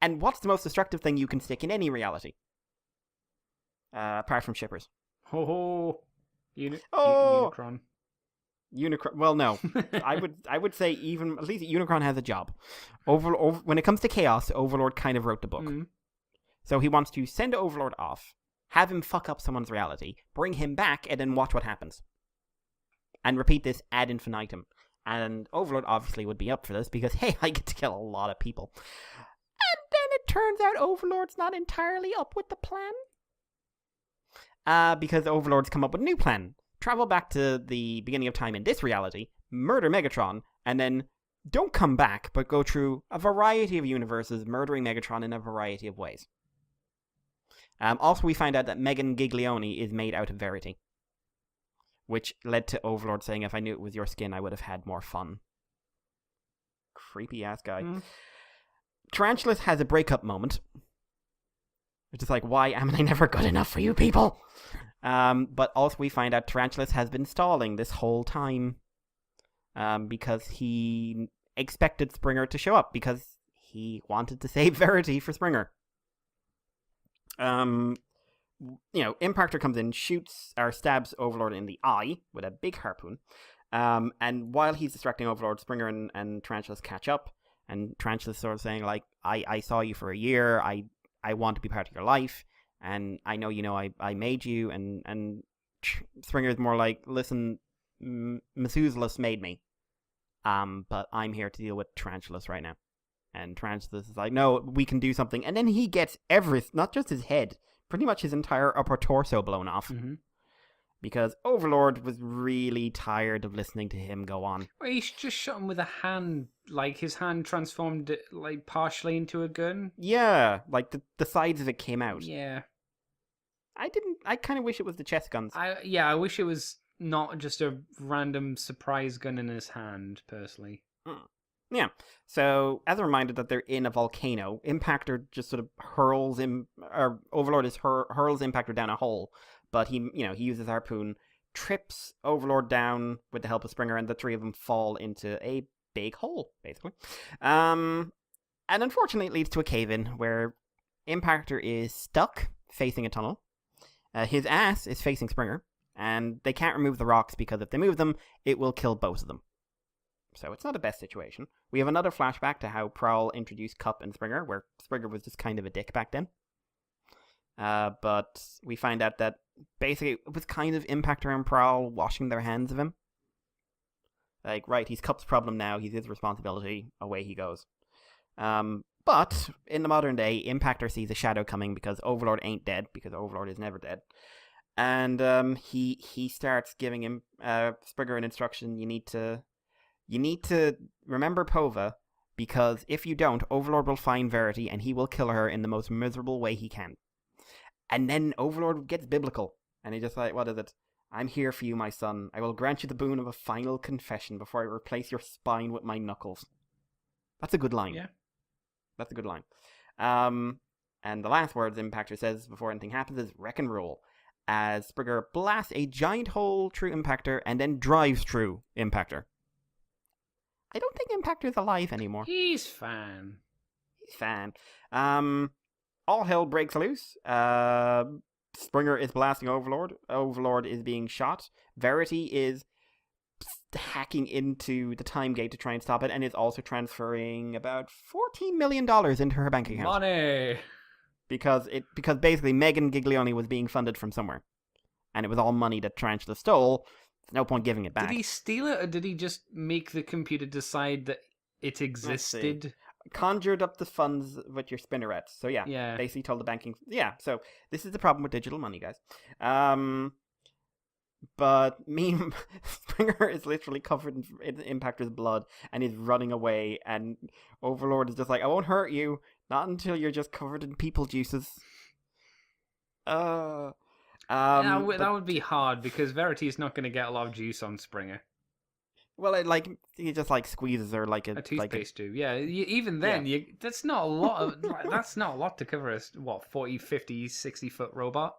what's the most destructive thing you can stick in any reality? Apart from shippers. Unicron. Unicron. Well, no. I would say even at least Unicron has a job. When it comes to chaos, Overlord kind of wrote the book. Mm. So he wants to send Overlord off, have him fuck up someone's reality, bring him back, and then watch what happens. And repeat this ad infinitum. And Overlord obviously would be up for this because, hey, I get to kill a lot of people. And then it turns out Overlord's not entirely up with the plan. Because Overlord's come up with a new plan. Travel back to the beginning of time in this reality, murder Megatron, and then don't come back, but go through a variety of universes, murdering Megatron in a variety of ways. Also, we find out that Megan Giglione is made out of Verity, which led to Overlord saying, if I knew it was your skin, I would have had more fun. Creepy-ass guy. Mm. Tarantulas has a breakup moment, which is like, why am I never good enough for you people? But also we find out Tarantulas has been stalling this whole time because he expected Springer to show up because he wanted to save Verity for Springer. Impactor comes in, shoots or stabs Overlord in the eye with a big harpoon. And while he's distracting Overlord, Springer and Tarantulas catch up. And Tarantulas sort of saying, like, I saw you for a year. I want to be part of your life. And I know, I made you. And Springer's more like, listen, Methuselah made me. But I'm here to deal with Tarantulas right now. And Tarantulas is like, no, we can do something. And then he gets not just his head, pretty much his entire upper torso blown off. Mm-hmm. Because Overlord was really tired of listening to him go on. Well, he just shot him with a hand, like his hand transformed it, like partially into a gun. Yeah, like the sides of it came out. Yeah. I kind of wish it was the chest guns. I wish it was not just a random surprise gun in his hand, personally. Yeah. So, as a reminder that they're in a volcano, Impactor just sort of hurls Overlord hurls Impactor down a hole, but he uses harpoon, trips Overlord down with the help of Springer, and the three of them fall into a big hole, basically. And unfortunately, it leads to a cave-in where Impactor is stuck facing a tunnel. His ass is facing Springer, and they can't remove the rocks because if they move them, it will kill both of them. So it's not the best situation. We have another flashback to how Prowl introduced Cup and Springer, where Springer was just kind of a dick back then. But we find out that basically it was kind of Impactor and Prowl washing their hands of him. Like, right, he's Cup's problem now, he's his responsibility, away he goes. But in the modern day, Impactor sees a shadow coming because Overlord ain't dead, because Overlord is never dead. And he starts giving him Springer an instruction. You need to remember Pova, because if you don't, Overlord will find Verity and he will kill her in the most miserable way he can. And then Overlord gets biblical, and he's just like, what is it? I'm here for you, my son. I will grant you the boon of a final confession before I replace your spine with my knuckles. That's a good line. Yeah. That's a good line. And the last words Impactor says before anything happens is wreck and roll, as Springer blasts a giant hole through Impactor and then drives through Impactor. I don't think Impactor's alive anymore. He's fine. All hell breaks loose. Springer is blasting Overlord. Overlord is being shot. Verity is hacking into the time gate to try and stop it, and is also transferring about $14 million into her bank account. Money! Because basically Megan Giglione was being funded from somewhere. And it was all money that Tarantula stole. There's no point giving it back. Did he steal it, or did he just make the computer decide that it existed? Conjured up the funds with your spinnerets. So yeah. Basically told the banking... Yeah, so this is the problem with digital money, guys. But Springer is literally covered in Impactor's blood and is running away, and Overlord is just like, I won't hurt you, not until you're just covered in people juices. That would be hard because Verity is not going to get a lot of juice on Springer. Well, he just squeezes her like a toothpaste tube. Yeah, even then, that's not a lot of that's not a lot to cover a 40, 50, 60-foot robot.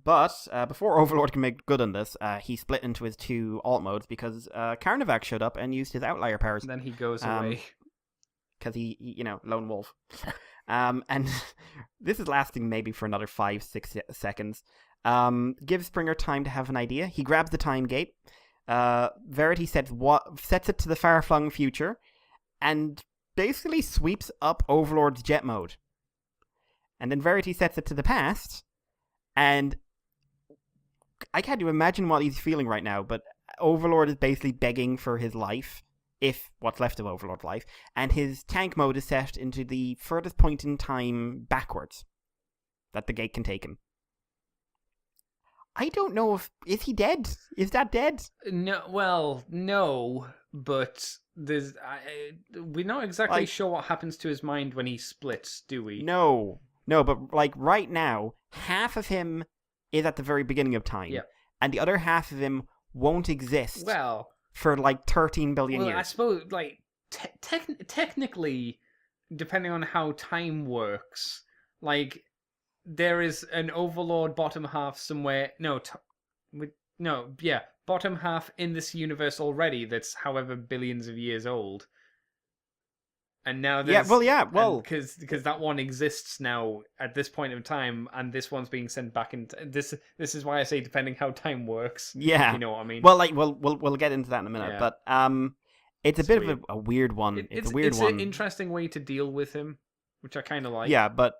But before Overlord can make good on this, he split into his two alt modes because Carnivac showed up and used his outlier powers. And then he goes away because he lone wolf. And this is lasting maybe for another 5-6 seconds. Gives Springer time to have an idea. He grabs the time gate. Verity sets it to the far-flung future, and basically sweeps up Overlord's jet mode. And then Verity sets it to the past, and I can't even imagine what he's feeling right now, but Overlord is basically begging for his life, if what's left of Overlord's life, and his tank mode is set into the furthest point in time backwards that the gate can take him. I don't know is he dead? Is that dead? No, but we're not exactly sure what happens to his mind when he splits, do we? No, but right now, half of him is at the very beginning of time, and the other half of him won't exist. For 13 billion years. I suppose technically, depending on how time works, there is an Overlord bottom half somewhere. Bottom half in this universe already. That's however billions of years old. And now there's... Because that one exists now at this point in time, and this one's being sent back into... This is why I say depending how time works. Yeah. If you know what I mean. Well, we'll get into that in a minute, but it's a bit weird. of a weird one. It's a weird one. It's an interesting way to deal with him, which I kind of like. Yeah, but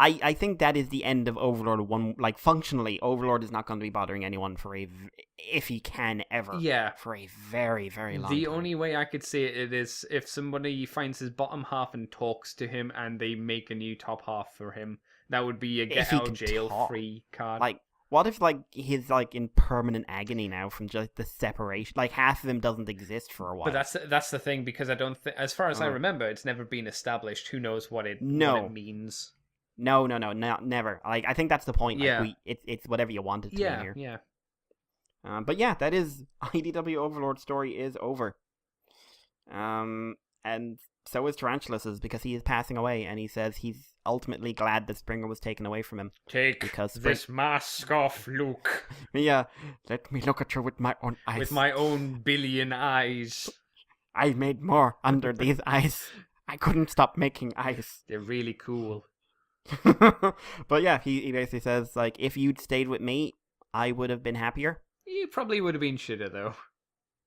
I think that is the end of Overlord 1. Functionally, Overlord is not going to be bothering anyone if he can ever. Yeah. For a very, very long time. The only way I could see it is if somebody finds his bottom half and talks to him and they make a new top half for him. That would be a get out of jail free card. What if he's in permanent agony now from just the separation? Half of him doesn't exist for a while. But that's the thing, because I don't think, as far as I remember, it's never been established. Who knows what it means? No, never. I think that's the point. It's whatever you want it to be here. Yeah. But yeah, that is IDW Overlord story is over. And so is Tarantulas, because he is passing away, and he says he's ultimately glad that Springer was taken away from him. Take this mask off, Luke. Yeah, let me look at you with my own eyes. With my own billion eyes. I made more under these eyes. I couldn't stop making eyes. They're really cool. But yeah, he basically says, if you'd stayed with me, I would have been happier. You probably would have been shitter, though.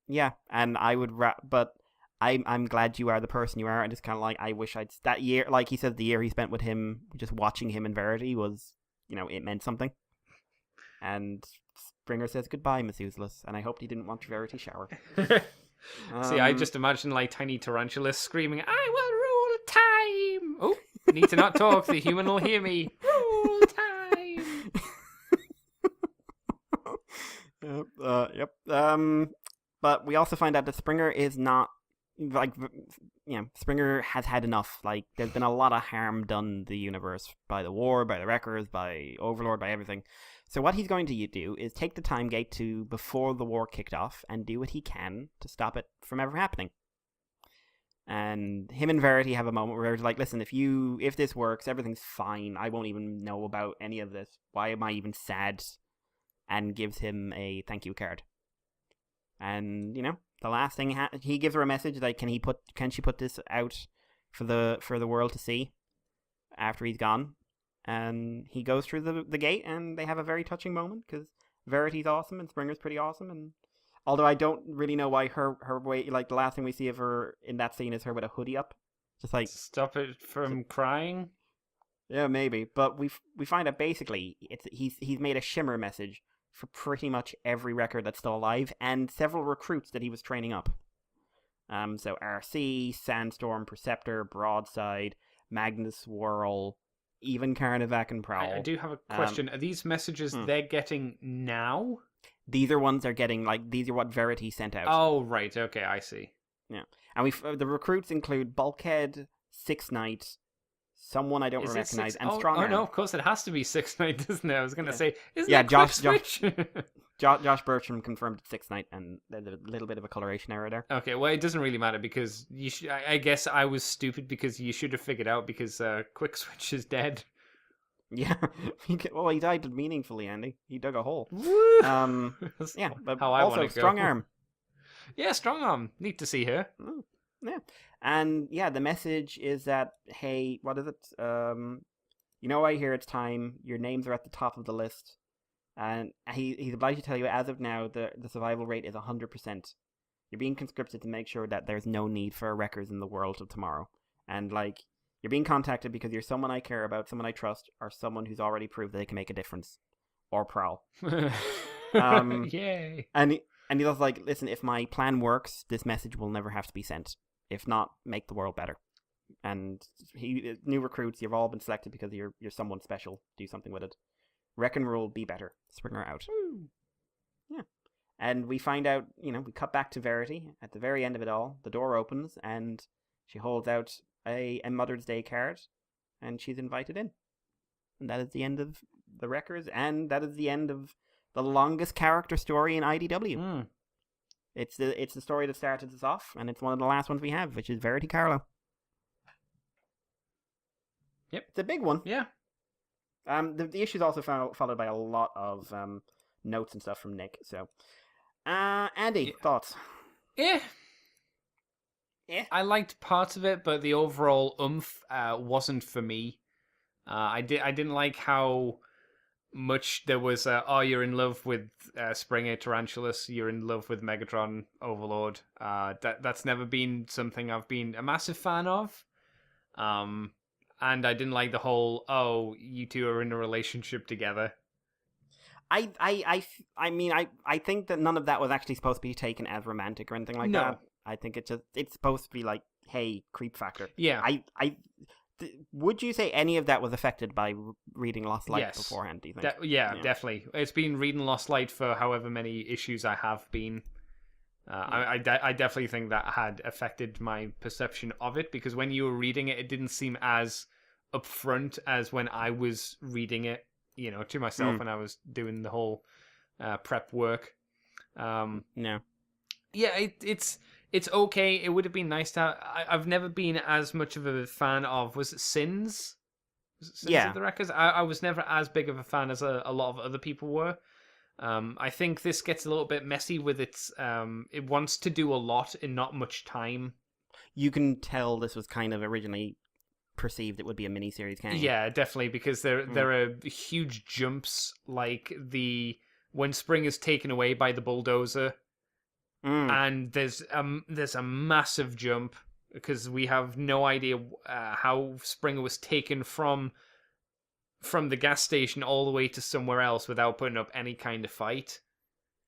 Yeah, and I would but I'm glad you are the person you are, and it's kind of I wish that year, he said, the year he spent with him, just watching him in Verity was, it meant something. And Springer says goodbye, Miss Useless, and I hoped he didn't want Verity shower. See, I just imagine tiny tarantulas screaming, I will rule time! Oh, need to not talk, the human will hear me. Rule time! Yep. But we also find out that Springer is not, Springer has had enough. There's been a lot of harm done the universe by the war, by the Wreckers, by Overlord, by everything. So what he's going to do is take the time gate to before the war kicked off and do what he can to stop it from ever happening. And him and Verity have a moment where they're listen, if this works, everything's fine. I won't even know about any of this. Why am I even sad? And gives him a thank you card. And, the last thing, he gives her a message, can she put this out for the world to see after he's gone? And he goes through the gate, and they have a very touching moment, because Verity's awesome, and Springer's pretty awesome, and although I don't really know why her way, the last thing we see of her in that scene is her with a hoodie up. Just stop it from crying? Yeah, maybe. But we find out basically he's made a shimmer message for pretty much every record that's still alive, and several recruits that he was training up. So RC, Sandstorm, Perceptor, Broadside, Magnus Whirl, even Carnivac and Prowl. I do have a question. Are these messages they're getting now? These are ones they're getting, like, these are what Verity sent out. Oh, right. Okay, I see. Yeah. And the recruits include Bulkhead, Six Knight, someone I don't recognize, and Strong Arm. Oh, no, of course it has to be Six Knight, doesn't it? I was going to say, isn't it Josh Switch? Josh Bertram confirmed it's Six Knight, and there's a little bit of a coloration error there. Okay, well, it doesn't really matter because I guess I was stupid because you should have figured out because Quick Switch is dead. Yeah, well, he died meaningfully, Andy. He dug a hole. Yeah, but how I also Strong Arm. Yeah, Strong Arm. Neat to see her. Oh, yeah, and yeah, the message is that, hey, what is it? I hear it's time. Your names are at the top of the list, and he's obliged to tell you as of now the survival rate is 100%. You're being conscripted to make sure that there's no need for wreckers in the world of tomorrow, and like. You're being contacted because you're someone I care about, someone I trust, or someone who's already proved that they can make a difference. Or Prowl. Yay. And he was like, listen, if my plan works, this message will never have to be sent. If not, make the world better. And new recruits, you've all been selected because you're someone special. Do something with it. Wreck and Rule, be better. Springer out. Yeah. And we find out, we cut back to Verity. At the very end of it all, the door opens and she holds out a Mother's Day card, and she's invited in. And that is the end of the Wreckers, and that is the end of the longest character story in IDW. It's the story that started us off, and it's one of the last ones we have, which is Verity Carlo. Yep. It's a big one. Yeah. The issue's also followed by a lot of notes and stuff from Nick. So, Andy, thoughts? Yeah. Yeah. I liked parts of it, but the overall oomph wasn't for me. I didn't like how much there was. You're in love with Springer Tarantulas. You're in love with Megatron Overlord. That's never been something I've been a massive fan of. And I didn't like the whole. You two are in a relationship together. I think that none of that was actually supposed to be taken as romantic or anything like that. I think it's supposed to be like, hey, creep factor. Yeah. Would you say any of that was affected by reading Lost Light beforehand, do you think? Definitely. It's been reading Lost Light for however many issues I have been. I definitely think that had affected my perception of it, because when you were reading it, it didn't seem as upfront as when I was reading it, to myself when I was doing the whole prep work. No. Yeah, it's okay. It would have been nice to I've never been as much of a fan of, was it Sins? Of the Wreckers? I was never as big of a fan as a lot of other people were. I think this gets a little bit messy with its... it wants to do a lot in not much time. You can tell this was kind of originally perceived it would be a miniseries, can't you? Yeah, definitely, because there are huge jumps, like when Spring is taken away by the bulldozer... And there's a massive jump because we have no idea how Springer was taken from the gas station all the way to somewhere else without putting up any kind of fight.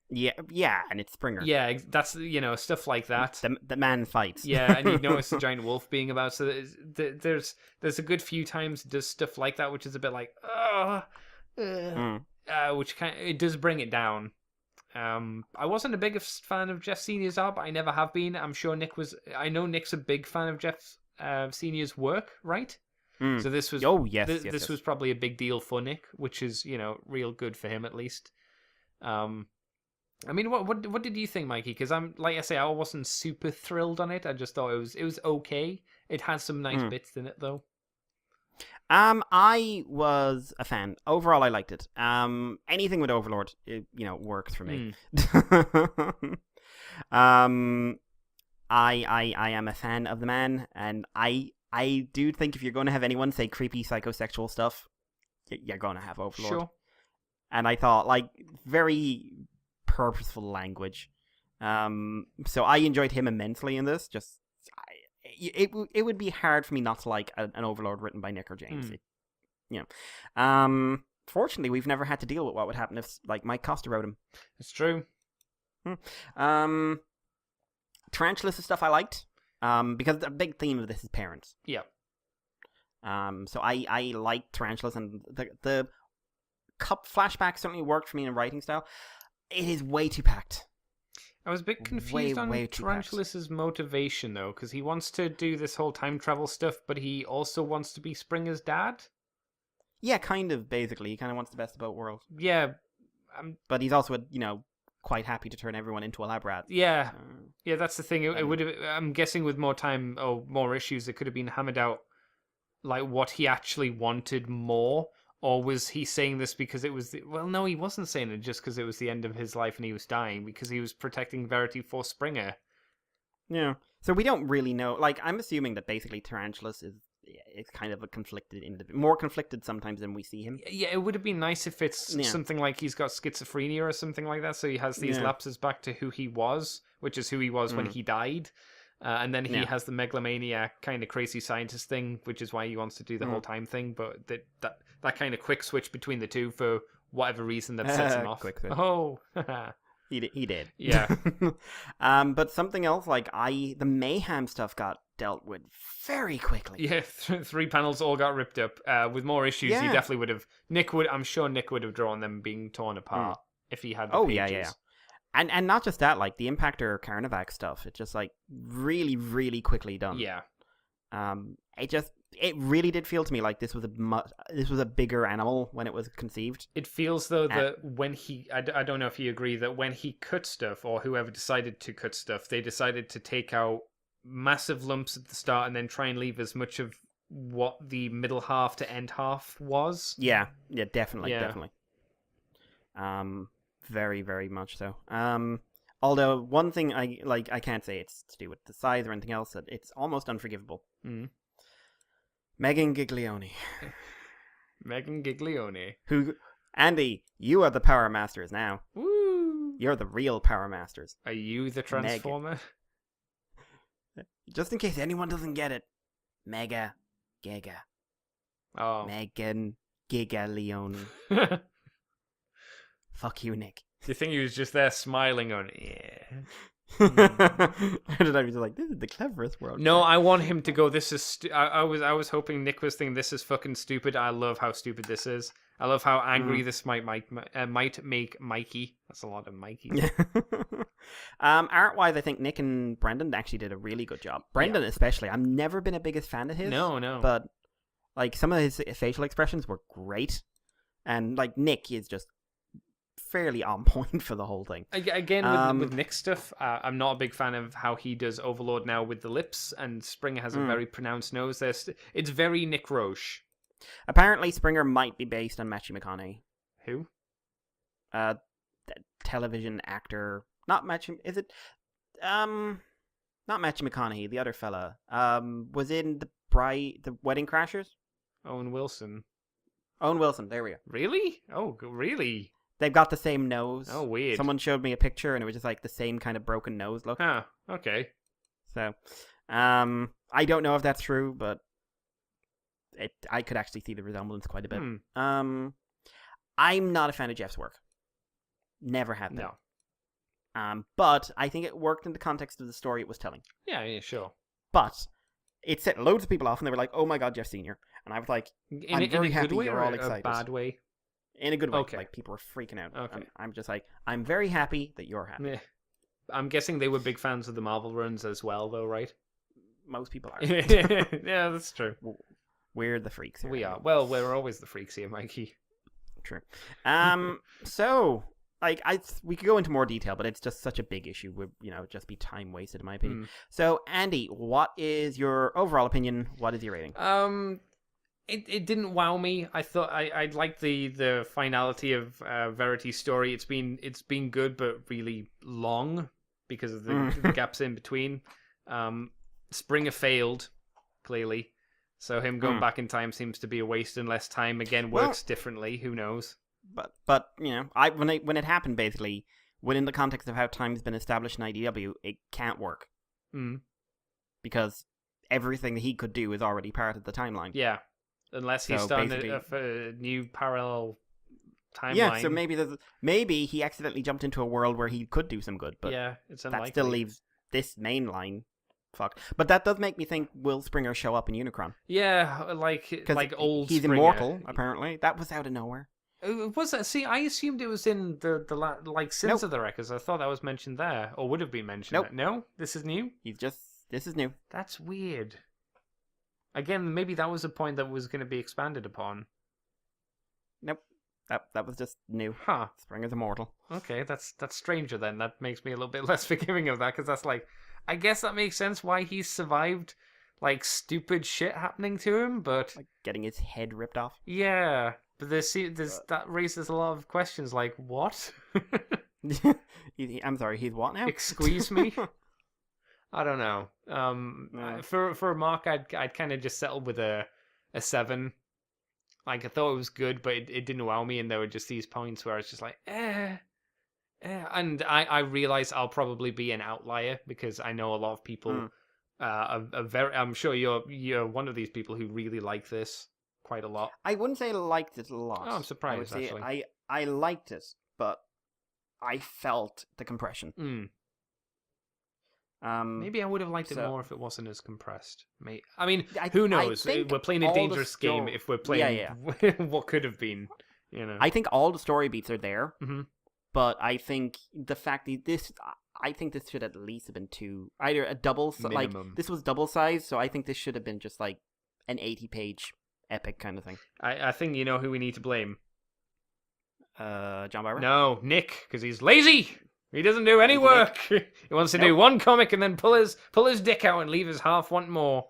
Yeah, and it's Springer. Yeah, that's stuff like that. The man fights. Yeah, and you notice the giant wolf being about. So there's a good few times it does stuff like that, which is a bit like which it does bring it down. I wasn't a big fan of Jeff Senior's art, but I never have been. I'm sure Nick was. I know Nick's a big fan of Jeff Senior's work, right? So this was. Oh yes, this was probably a big deal for Nick, which is real good for him at least. I mean, what did you think, Mikey? Because like I say, I wasn't super thrilled on it. I just thought it was okay. It had some nice bits in it though. I was a fan. Overall, I liked it. Anything with Overlord, works for me. I am a fan of the man, and I do think if you're going to have anyone say creepy psychosexual stuff, you're going to have Overlord. Sure. And I thought, very purposeful language. So I enjoyed him immensely in this. It would be hard for me not to like an Overlord written by Nick or James. Fortunately, we've never had to deal with what would happen if Mike Costa wrote him. It's true. Tarantulas is stuff I liked. Because the big theme of this is parents. Yeah. So I like Tarantulas, and the Cup flashback certainly worked for me in writing style. It is way too packed. I was a bit confused on way too packed. Tarantulas' motivation, though, because he wants to do this whole time travel stuff, but he also wants to be Springer's dad? Yeah, kind of, basically. He kind of wants the best of both worlds. Yeah. But he's also, quite happy to turn everyone into a lab rat. Yeah. Yeah, that's the thing. It would have, I'm guessing with more time or more issues, it could have been hammered out, like, what he actually wanted more. Or was he saying this because it was... Well, no, he wasn't saying it just because it was the end of his life and he was dying, because he was protecting Verity for Springer. Yeah. So we don't really know. Like, I'm assuming that basically Tarantulas is kind of a conflicted individual. More conflicted sometimes than we see him. Yeah, it would have been nice if it's something like he's got schizophrenia or something like that, so he has these lapses back to who he was, which is who he was when he died. And then he has the megalomaniac kind of crazy scientist thing, which is why he wants to do the whole time thing. But that kind of quick switch between the two for whatever reason that sets him off. Quick switch. Oh, he did. Yeah. But something else, like the mayhem stuff got dealt with very quickly. Yeah, 3 panels all got ripped up. With more issues, he definitely would have. I'm sure Nick would have drawn them being torn apart if he had the pages. Yeah. And not just that, like the Impactor Carnivac stuff, it's just like really, really quickly done. Yeah. It really did feel to me like this was a bigger animal when it was conceived. It feels though that when I don't know if you agree that when he cut stuff, or whoever decided to cut stuff, they decided to take out massive lumps at the start and then try and leave as much of what the middle half to end half was. Yeah, definitely. Very, very much so. Although one thing I can't say it's to do with the size or anything else, that it's almost unforgivable. Megan Giglione. Who, Andy, you are the Power Masters now. Woo! You're the real Power Masters. Are you the Transformer? Just in case anyone doesn't get it. Mega Giga. Oh. Megan Giglione. Fuck you, Nick. Do you think he was just there smiling on yeah? And I was like, this is the cleverest world. No, I want him to go, this is... I was hoping Nick was thinking, this is fucking stupid. I love how stupid this is. I love how angry this might make Mikey. That's a lot of Mikey. Art-wise, I think Nick and Brendan actually did a really good job. Brendan especially. I've never been a biggest fan of his. No. But like some of his facial expressions were great. And like Nick is just fairly on point for the whole thing. Again, with Nick stuff, I'm not a big fan of how he does Overlord now with the lips, and Springer has a very pronounced nose. It's very Nick Roche. Apparently, Springer might be based on Matthew McConaughey. Who? Television actor. Not Matthew. Is it? Not Matthew McConaughey. The other fella. Was in the Wedding Crashers. Owen Wilson. There we go. Really? Oh, really? They've got the same nose. Oh, weird. Someone showed me a picture, and it was just like the same kind of broken nose look. Ah, okay. So, I don't know if that's true, but I could actually see the resemblance quite a bit. I'm not a fan of Jeff's work. Never have been. No. But I think it worked in the context of the story it was telling. Yeah, sure. But it set loads of people off, and they were like, "Oh my god, Jeff Senior!" And I was like, "I'm very happy you're all excited." In a bad way? In a good way. Okay. Like, people were freaking out. Okay. I'm just like, I'm very happy that you're happy. Yeah. I'm guessing they were big fans of the Marvel runs as well, though, right? Most people are. Yeah, that's true. We're the freaks here. We are. Well, we're always the freaks here, Mikey. True. So, like, we could go into more detail, but it's just such a big issue. Would just be time wasted, in my opinion. So, Andy, what is your overall opinion? What is your rating? It didn't wow me. I thought I liked the finality of Verity's story. It's been good, but really long because of the gaps in between. Springer failed, clearly. So him going back in time seems to be a waste unless time again works differently. Who knows? But when it happened, basically, within the context of how time's been established in IDW, it can't work. Because everything that he could do is already part of the timeline. Yeah. Unless he's starting a new parallel timeline. Yeah, so maybe he accidentally jumped into a world where he could do some good, but yeah, it's unlikely. that still leaves this main line fucked. But that does make me think, will Springer show up in Unicron? Yeah, like old he's Springer. immortal, apparently. That was out of nowhere. Was that? See, I assumed it was in the Sins Nope. of the Wreckers. I thought that was mentioned there, or would have been mentioned. Nope. There. No, this is new. This is new. That's weird. Again, maybe that was a point that was going to be expanded upon. Nope. That was just new. Huh. Springer's immortal. Okay, that's stranger then. That makes me a little bit less forgiving of that, because that's like, I guess that makes sense why he's survived, like, stupid shit happening to him, but... Like getting his head ripped off. Yeah, but that raises a lot of questions, like, what? I'm sorry, he's what now? Excuse me? I don't know. No. For a mark, I'd kind of just settle with a 7. Like, I thought it was good, but it didn't wow me, and there were just these points where I was just like, And I realize I'll probably be an outlier, because I know a lot of people I'm sure you're one of these people who really like this quite a lot. I wouldn't say I liked it a lot. Oh, I'm surprised, actually. I liked it, but I felt the compression. Maybe I would have liked it more if it wasn't as compressed. I mean, I- who I knows? think We're playing a all the dangerous game if we're playing what could have been. You know, I think all the story beats are there, Mhm. but I think the fact that this should at least have been either a double, like Minimum. this was double size, so I think this should have been just like an 80-page epic kind of thing. I think you know who we need to blame. John Barber? No, Nick, because he's lazy. He doesn't do any Lazy work. He wants to do one comic and then pull his dick out and leave his half want more.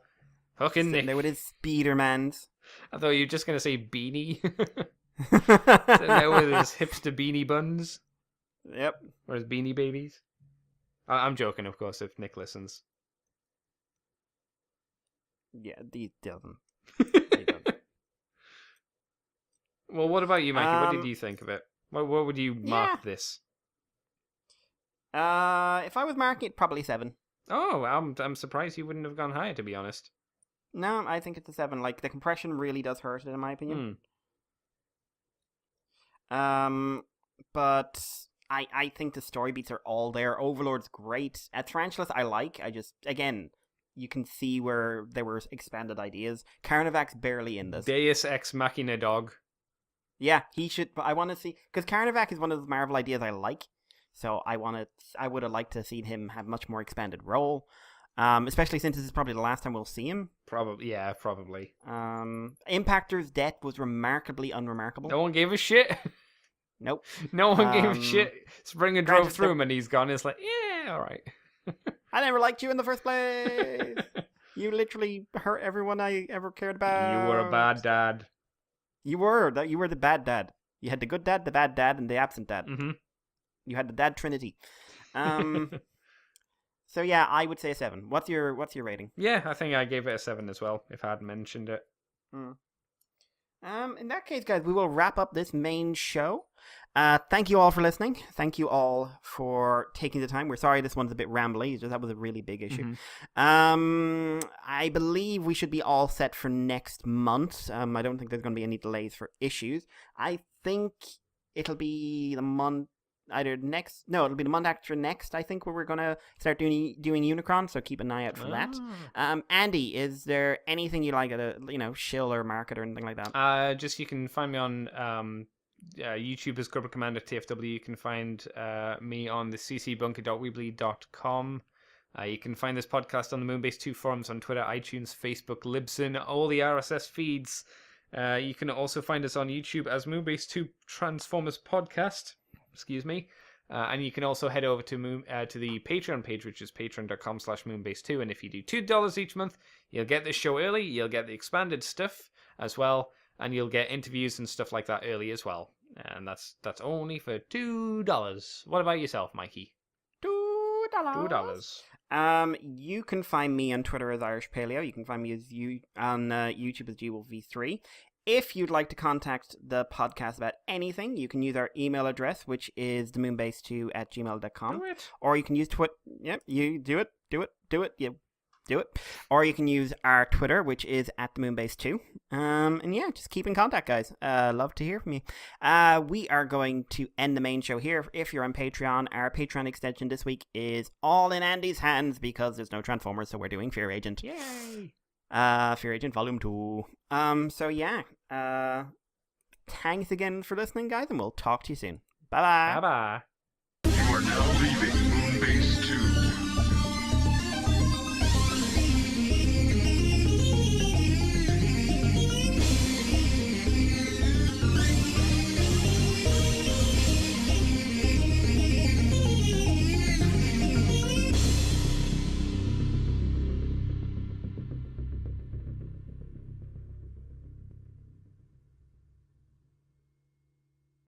Fucking Sitting Nick. there with his Spidermans. I thought you were just gonna say beanie. Sitting there with his hipster beanie buns Yep. or his beanie babies. I'm joking, of course, if Nick listens. Yeah, he doesn't. Well, what about you, Mikey? What did you think of it? What would you mark this? If I was marking it, probably 7. Oh, I'm surprised you wouldn't have gone higher, to be honest. No, I think it's a 7. Like, the compression really does hurt it, in my opinion. But I think the story beats are all there. Overlord's great. Tarantulas I like. I just, again, you can see where there were expanded ideas. Carnivac's barely in this. Deus Ex Machina dog. Yeah, he should. I want to see, because Carnivac is one of the Marvel ideas I like. So I would have liked to see him have much more expanded role. Especially since this is probably the last time we'll see him. Probably. Impactor's death was remarkably unremarkable. No one gave a shit. Nope. No one gave a shit. Springer drove granted, through him and he's gone. It's like, yeah, all right. I never liked you in the first place. You literally hurt everyone I ever cared about. You were a bad dad. You were the bad dad. You had the good dad, the bad dad, and the absent dad. Mm-hmm. You had the dad trinity. So yeah, I would say a 7. What's your rating? Yeah, I think I gave it a 7 as well, if I hadn't mentioned it. In that case, guys, we will wrap up this main show. Thank you all for listening. Thank you all for taking the time. We're sorry this one's a bit rambly. That was a really big issue. I believe we should be all set for next month. I don't think there's going to be any delays for issues. I think it'll be the month it'll be the month after next, I think, where we're going to start doing Unicron, so keep an eye out for that. Andy, is there anything you like at shill or market or anything like that? Just you can find me on YouTube as Cobra Commander TFW. You can find me on the ccbunker.weebly.com. You can find this podcast on the Moonbase 2 forums on Twitter, iTunes, Facebook, Libsyn, all the RSS feeds. You can also find us on YouTube as Moonbase 2 Transformers Podcast. Excuse me. And you can also head over to the Patreon page, which is patreon.com/moonbase2. And if you do $2 each month, you'll get this show early. You'll get the expanded stuff as well. And you'll get interviews and stuff like that early as well. And that's only for $2. What about yourself, Mikey? $2. You can find me on Twitter as Irish Paleo. You can find me on YouTube as GWolf3. If you'd like to contact the podcast about anything, you can use our email address, which is themoonbase2@gmail.com. Do it. Or you can use Twitter. Yep, you do it. You do it. Or you can use our Twitter, which is at the Moonbase 2. And yeah, just keep in contact, guys. Love to hear from you. We are going to end the main show here. If you're on Patreon, our Patreon extension this week is all in Andy's hands because there's no Transformers, so we're doing Fear Agent. Yay! Fear Agent Volume 2. So yeah. Thanks again for listening, guys, and we'll talk to you soon. Bye-bye. Bye-bye. You are now leaving Moonbase